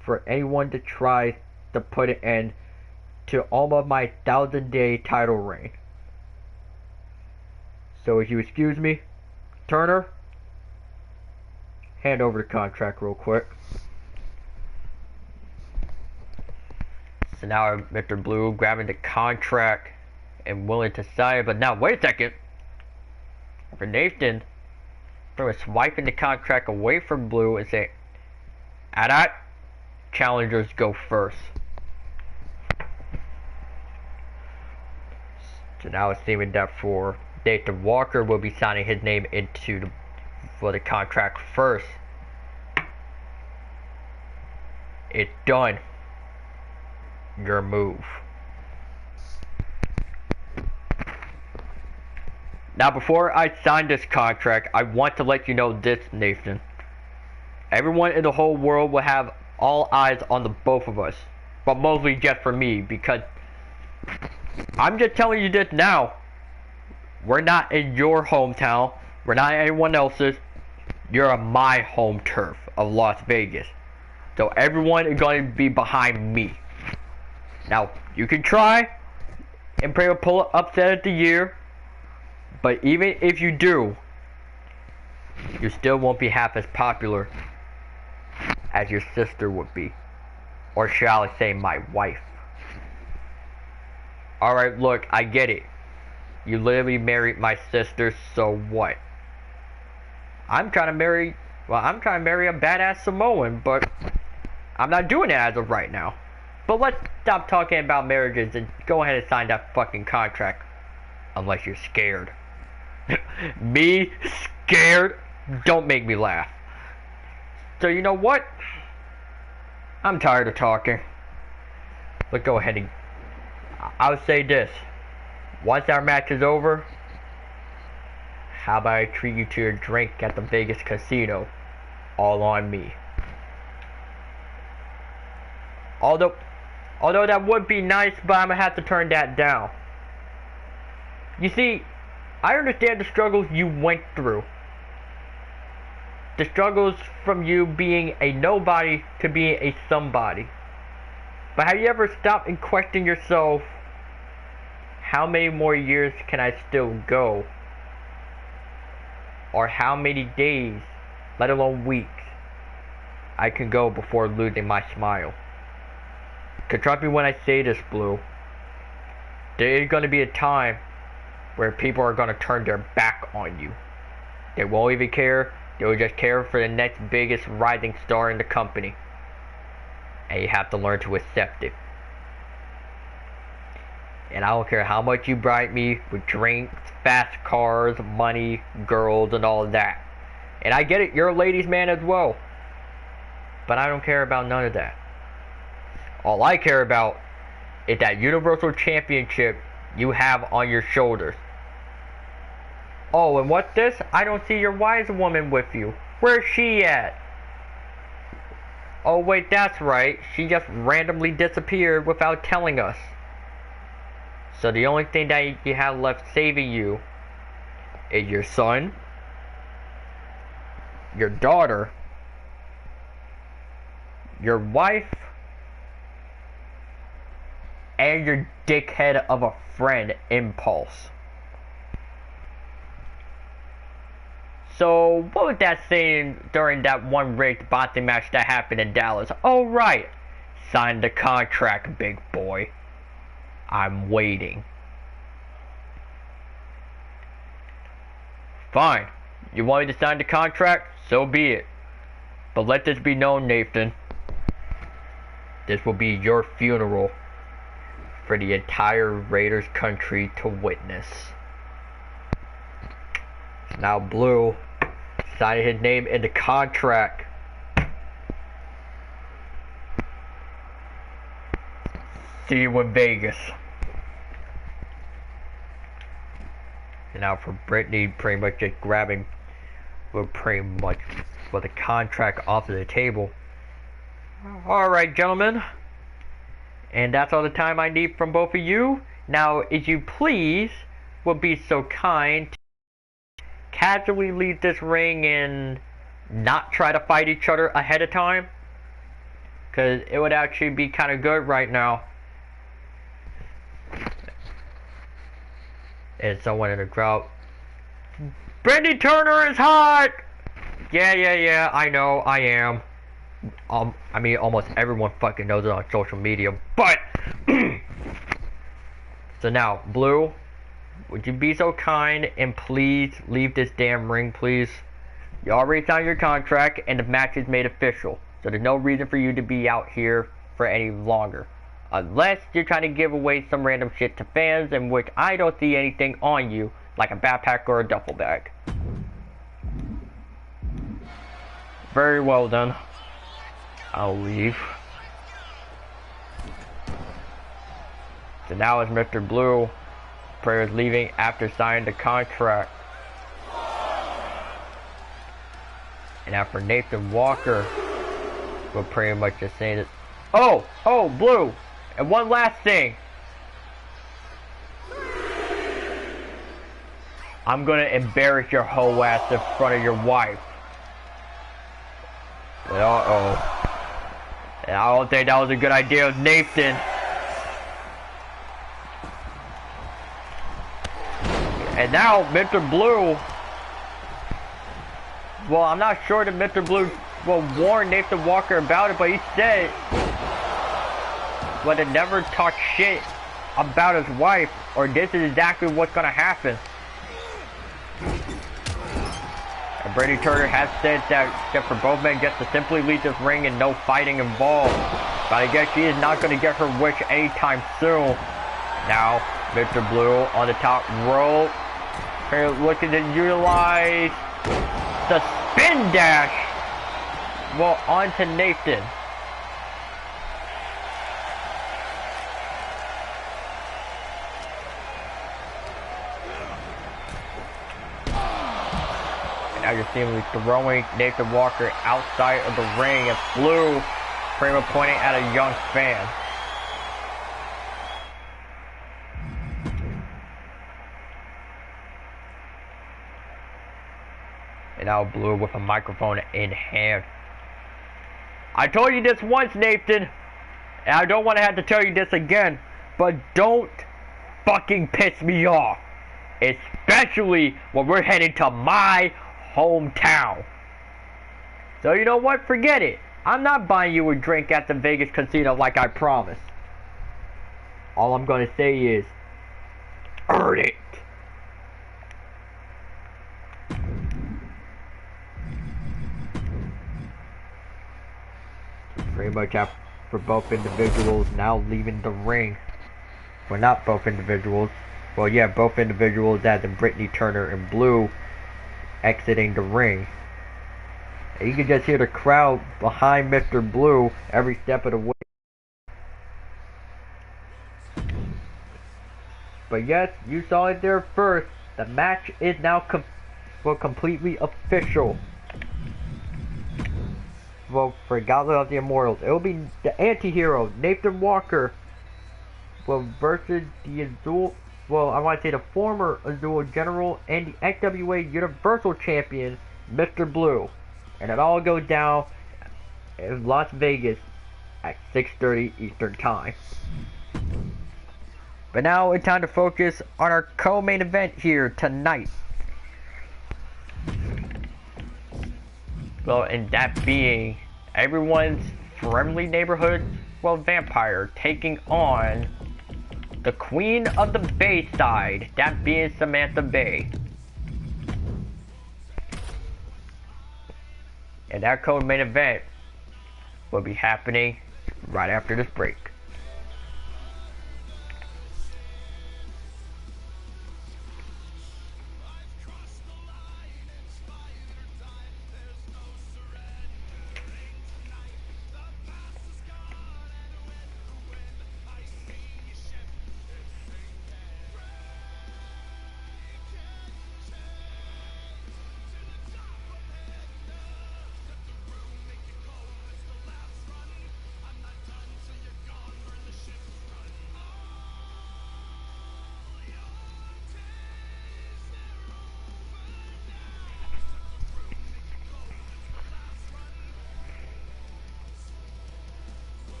for anyone to try to put an end to all of my 1,000-day title reign. So if you excuse me, Turner, hand over the contract real quick. So now Mr. Blue grabbing the contract and willing to sign it, but now wait a second. For Nathan, we're swiping the contract away from Blue and saying, "At that, challengers go first." So now it's seeming that for Nathan Walker will be signing his name into for the contract first. It's done. Your move. Now before I sign this contract, I want to let you know this, Nathan. Everyone in the whole world will have all eyes on the both of us. But mostly just for me, because I'm just telling you this now. We're not in your hometown. We're not in anyone else's. You're on my home turf of Las Vegas. So everyone is going to be behind me. Now, you can try and pray a pull upset of the year, but even if you do, you still won't be half as popular as your sister would be. Or shall I say my wife. Alright, look, I get it. You literally married my sister, so what? I'm trying to marry, I'm trying to marry a badass Samoan, but I'm not doing it as of right now. But let's stop talking about marriages and go ahead and sign that fucking contract. Unless you're scared. Me? Scared? Don't make me laugh. So you know what? I'm tired of talking. Let's go ahead and... I'll say this. Once our match is over, how about I treat you to a drink at the Vegas casino? All on me. Although that would be nice, but I'm gonna have to turn that down. You see, I understand the struggles you went through. The struggles from you being a nobody to being a somebody. But have you ever stopped and questioned yourself, how many more years can I still go? Or how many days, let alone weeks, I can go before losing my smile? Cause trust me when I say this, Blue, there is going to be a time where people are going to turn their back on you. They won't even care. They will just care for the next biggest rising star in the company. And you have to learn to accept it. And I don't care how much you bribe me with drinks, fast cars, money, girls, and all of that. And I get it, you're a ladies' man as well. But I don't care about none of that. All I care about is that Universal Championship you have on your shoulders. Oh, and what's this? I don't see your wise woman with you. Where's she at? Oh wait, that's right. She just randomly disappeared without telling us. So the only thing that you have left saving you is your son, your daughter, your wife, and your dickhead of a friend, Impulse. So, what was that saying during that one rigged boxing match that happened in Dallas? Oh, right. Sign the contract, big boy. I'm waiting. Fine. You want me to sign the contract? So be it. But let this be known, Nathan. This will be your funeral for the entire Raiders country to witness. Now Blue signed his name in the contract. See you in Vegas. And now for Brittany, pretty much just grabbing, pretty much with the contract off of the table. Alright, gentlemen. And that's all the time I need from both of you. Now, if you please, would be so kind to casually leave this ring and not try to fight each other ahead of time. Because it would actually be kind of good right now. And someone in the crowd. Brandy Turner is hot! Yeah, I know, I am. I mean, almost everyone fucking knows it on social media, but... So now, Blue, would you be so kind and please leave this damn ring, please? You already signed your contract and the match is made official, so there's no reason for you to be out here for any longer. Unless you're trying to give away some random shit to fans in which I don't see anything on you, like a backpack or a duffel bag. Very well done. I'll leave. So now as Mr. Blue Prayer is leaving after signing the contract. And now for Nathan Walker, we're pretty much just saying it. Oh, Blue! And one last thing. I'm gonna embarrass your whole ass in front of your wife. Uh-oh. And I don't think that was a good idea of Nathan. And now, Mr. Blue... Well, I'm not sure that Mr. Blue will warn Nathan Walker about it, but he said... Well, to never talk shit about his wife, or this is exactly what's gonna happen. And Brittany Turner has said that for both men just to simply leave this ring and no fighting involved. But I guess she is not going to get her wish anytime soon. Now, Mr. Blue on the top rope. Here looking to utilize the spin dash. Well, on to Nathan. And now you're seemingly throwing Nathan Walker outside of the ring, and Blue pretty much pointing at a young fan. And now Blue with a microphone in hand. I told you this once, Nathan, and I don't want to have to tell you this again, but don't fucking piss me off. Especially when we're heading to my hometown. So you know what? Forget it. I'm not buying you a drink at the Vegas casino like I promised. All I'm gonna say is, earn it. Pretty much after both individuals now leaving the ring. Well, not both individuals. Well, yeah, both individuals as in Brittany Turner and Blue exiting the ring. And you can just hear the crowd behind Mr. Blue every step of the way. But yes, you saw it there first. The match is now completely official. Well, for Gauntlet of the Immortals, it will be the anti-hero, Nathan Walker, versus the Azul, I want to say the former Azul General and the XWA Universal Champion, Mr. Blue. And it all goes down in Las Vegas at 6:30 Eastern Time. But now it's time to focus on our co-main event here tonight. Well, and that being everyone's friendly neighborhood, vampire taking on the Queen of the Bayside, that being Samantha Bay. And that co-main event will be happening right after this break.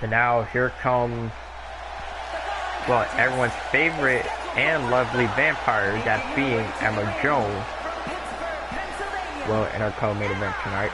So now here comes, everyone's favorite and lovely vampire, that being Emma Jones. In our co-main event tonight.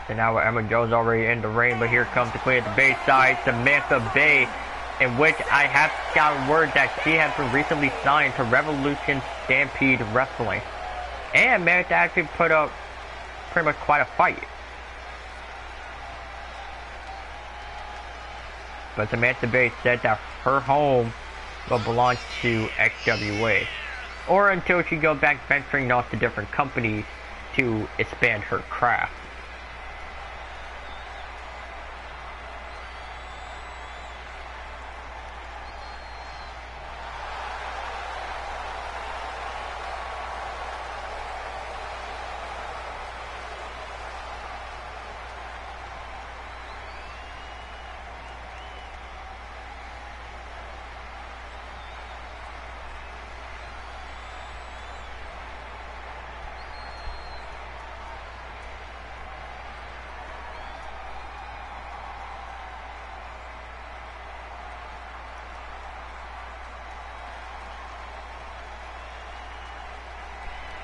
So now Emma Jones already in the ring, but here comes the Queen of the Bay side, Samantha Bay, in which I have gotten word that she has been recently signed to Revolution Stampede Wrestling. And managed to actually put up pretty much quite a fight. But Samantha Bay said that her home will belong to XWA. Or until she goes back venturing off to different companies to expand her craft.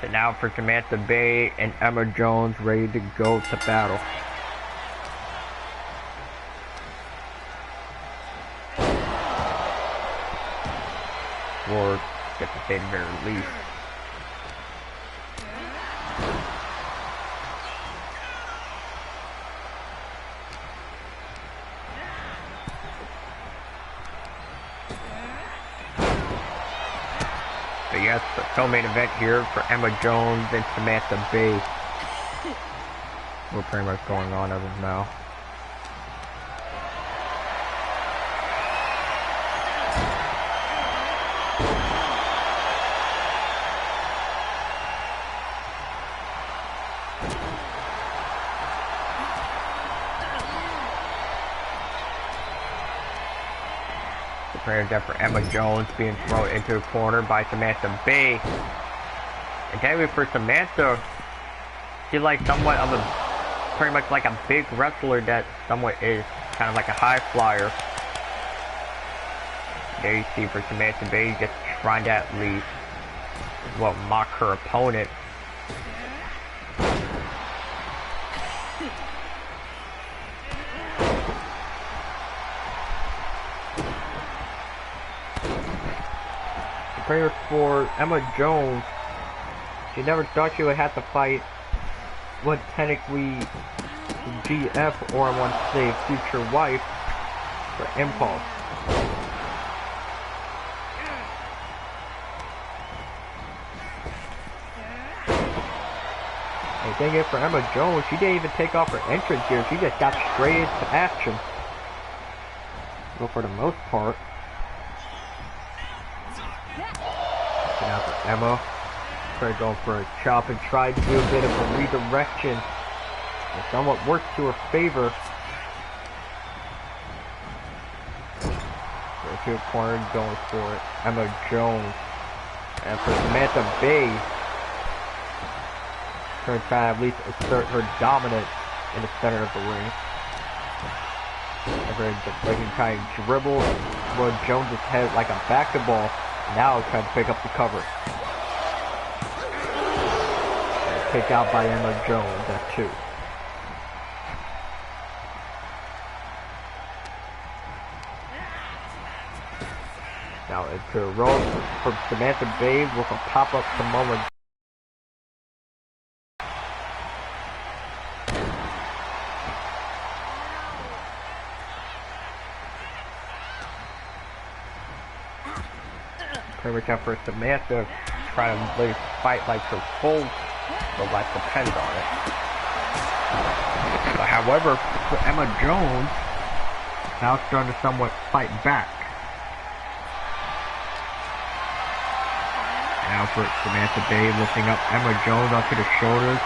So now for Samantha Bay and Emma Jones ready to go to battle. Or get to say the very least. But yes, the co-main event here for Emma Jones and Samantha Bay. We're pretty much going on as of now. Preparing that for Emma Jones being thrown into a corner by Samantha Bay. And anyway, for Samantha, she's like somewhat of a, pretty much like a big wrestler that somewhat is kind of like a high flyer. There you see for Samantha Bay, just trying to at least, well, mock her opponent. Prayer for Emma Jones. She never thought she would have to fight what technically GF, or I want to say future wife, for Impulse. And dang it, for Emma Jones, she didn't even take off her entrance here. She just got straight into action. Well, for the most part. Now for Emma, try going for a chop and try to do a bit of a redirection. It somewhat worked to her favor. Go to a corner, going for it. Emma Jones. And for Samantha Bay, trying to at least assert her dominance in the center of the ring. And just breaking kind of dribble Will Jones' head like a basketball. Now trying to pick up the cover. Kick out by Emma Jones at 2. Now into a roll from Samantha Bay with a pop-up Samoa. Pretty much out for Samantha, trying to really fight like her full, but life depends on it. But however, for Emma Jones, now starting to somewhat fight back. Now for Samantha Bay, lifting up Emma Jones onto the shoulders.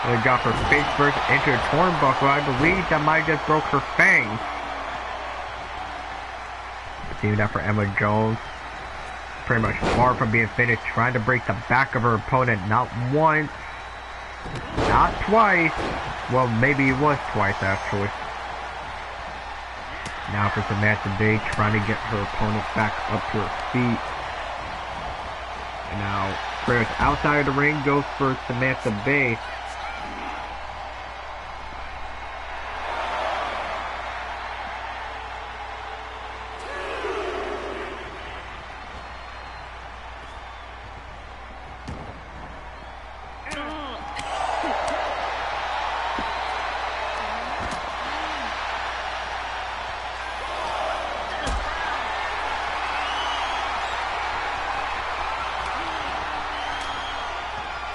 And got her face first into a turnbuckle. I believe that might have just broke her fangs. Seeing that for Emma Jones. Pretty much far from being finished, trying to break the back of her opponent, not once, not twice, well maybe it was twice actually. Now for Samantha Bay, trying to get her opponent back up to her feet. And now, Prayers outside of the ring goes for Samantha Bay.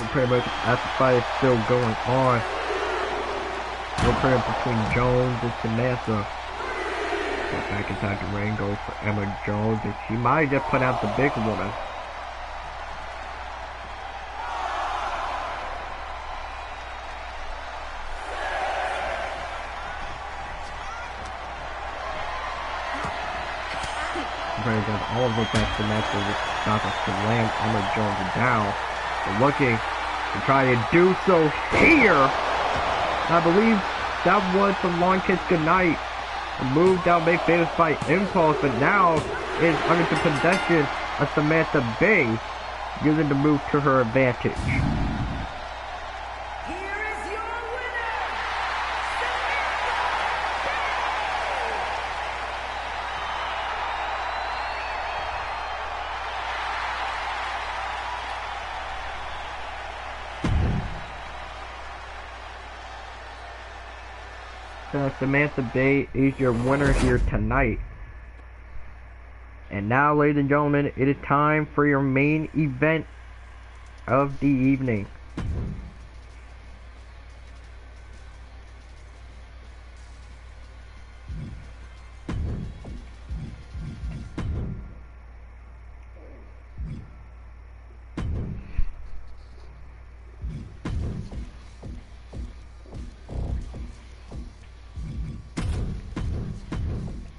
pretty much as the fight is still going on. We're pretty much between Jones and Samantha. Get back inside the ring, goes for Emma Jones, and she might just put out the big woman. All of the best Samantha with Saka slam Emma Jones down. But looking to try to do so here. I believe that was the long kiss goodnight. A move that would make famous by impulse, but now is under the possession of Samantha Bay, using the move to her advantage. Samantha Bay is your winner here tonight. And now, ladies and gentlemen, it is time for your main event of the evening.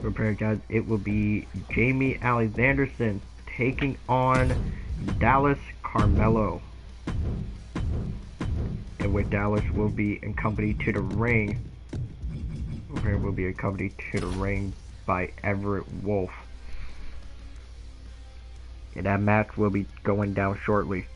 Prepare, guys. It will be Jamie Alexanderson taking on Dallas Carmelo, and with Dallas will be accompanied to the ring. Will be accompanied to the ring by Everett Wolf, and that match will be going down shortly.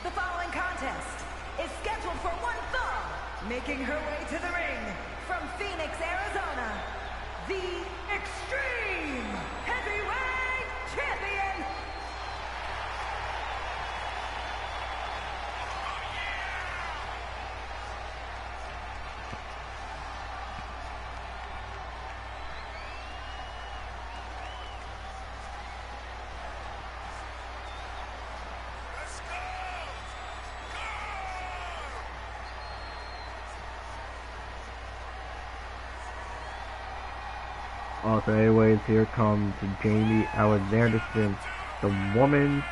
The following contest is scheduled for one fall. Making her way to the ring from Phoenix, Arizona, the Extreme Heavyweight Champion, Also, anyways, here comes Jamie Alexanderson, the women's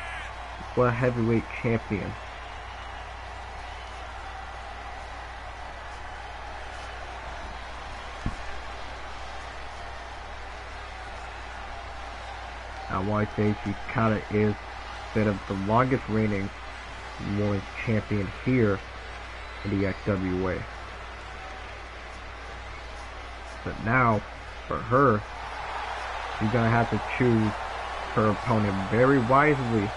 world heavyweight champion. I want to say she kind of is a bit of the longest reigning women's champion here in the XWA. But now, for her, she's gonna have to choose her opponent very wisely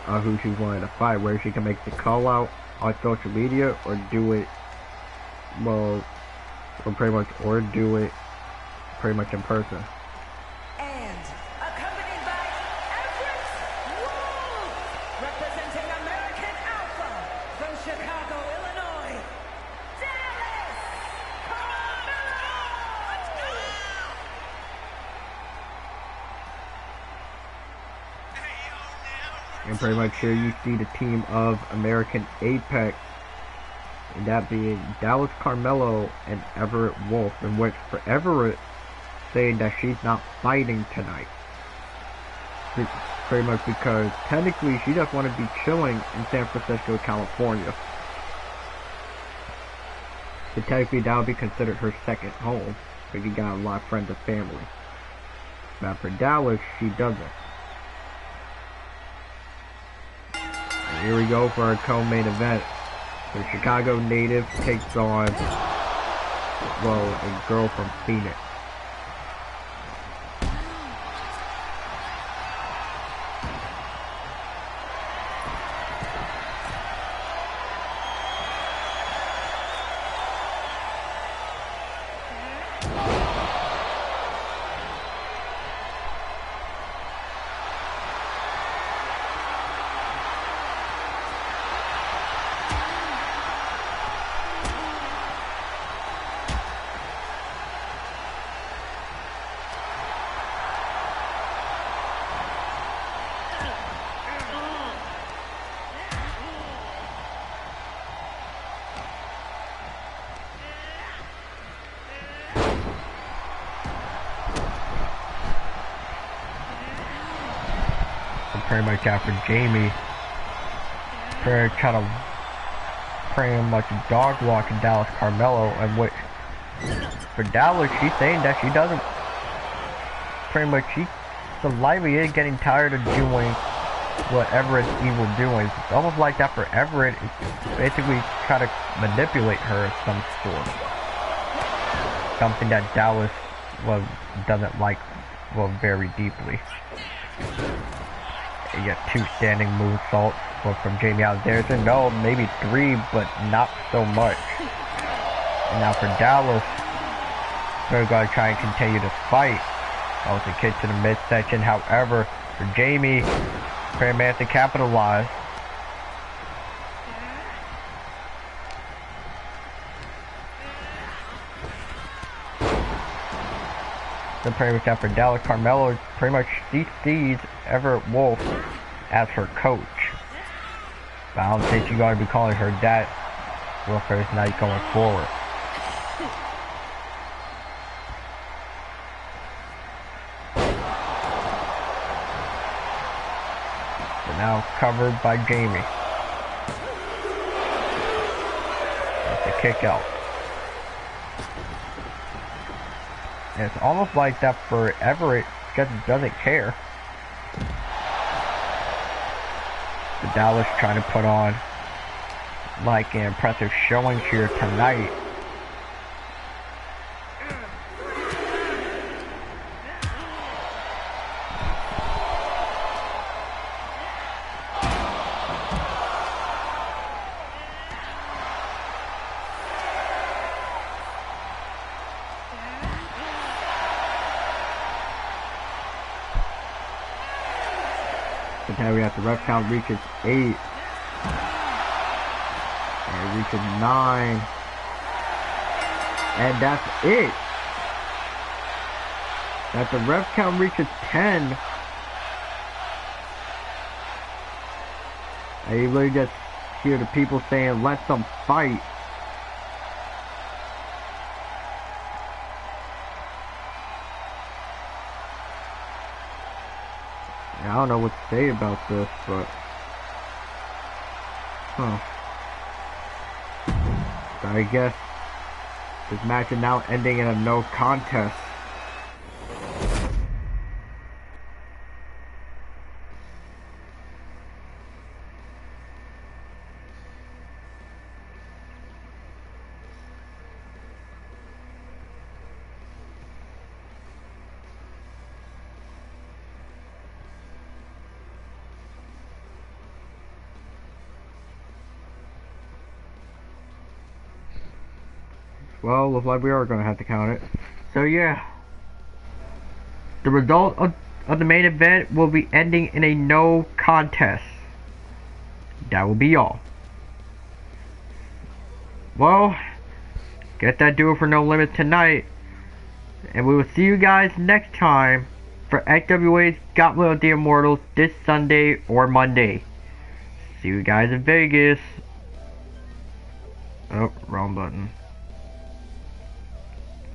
on who she's wanting to fight, whether she can make the call out on social media or do it, well, or do it pretty much in person. And accompanied by Everett Wolf, representing American Alpha from Chicago, Illinois, Dallas Carmelo! Let's go! And pretty much here you see the team of American Apex, and that being Dallas Carmelo and Everett Wolf, in which for Everett saying that she's not fighting tonight. Pretty much because technically she just wanted to be chilling in San Francisco, California. So technically that would be considered her second home, because she got a lot of friends and family. But for Dallas, she doesn't. And here we go for our co-main event. The Chicago native takes on, well, a girl from Phoenix. Pretty much after Jamie pretty much dog walking Dallas Carmelo, and which for Dallas she's saying that she doesn't the lively is getting tired of doing what Everett's evil doing. It's almost like that for Everett, it's basically try to manipulate her of some sort. Something that Dallas doesn't like very deeply. You get 2 standing moonsaults from Jamie out there. So no, maybe 3, but not so much. And now for Dallas, they're going to try and continue to fight. That was a kick to the midsection. However, for Jamie, pretty much to capitalize. So pretty much after Dallas Carmelo, pretty much she sees Everett Wolf as her coach. But I don't think she's going to be calling her that for this night going forward. So now covered by Jamie. That's a kick out. And it's almost like that for Everett, just doesn't care. But Dallas trying to put on like an impressive showing here tonight. But now we have the ref count reaches 8. And it reaches 9. And that's it. That the ref count reaches 10. And you really just hear the people saying, let them fight. I don't know what to say about this, but so I guess this match is now ending in a no contest. Well, looks like we are going to have to count it. So yeah. The result of the main event will be ending in a no contest. That will be all. Well, guess that do it for No Limit tonight. And we will see you guys next time for XWA's Gauntlet of the Immortals this Sunday or Monday. See you guys in Vegas. Oh, wrong button.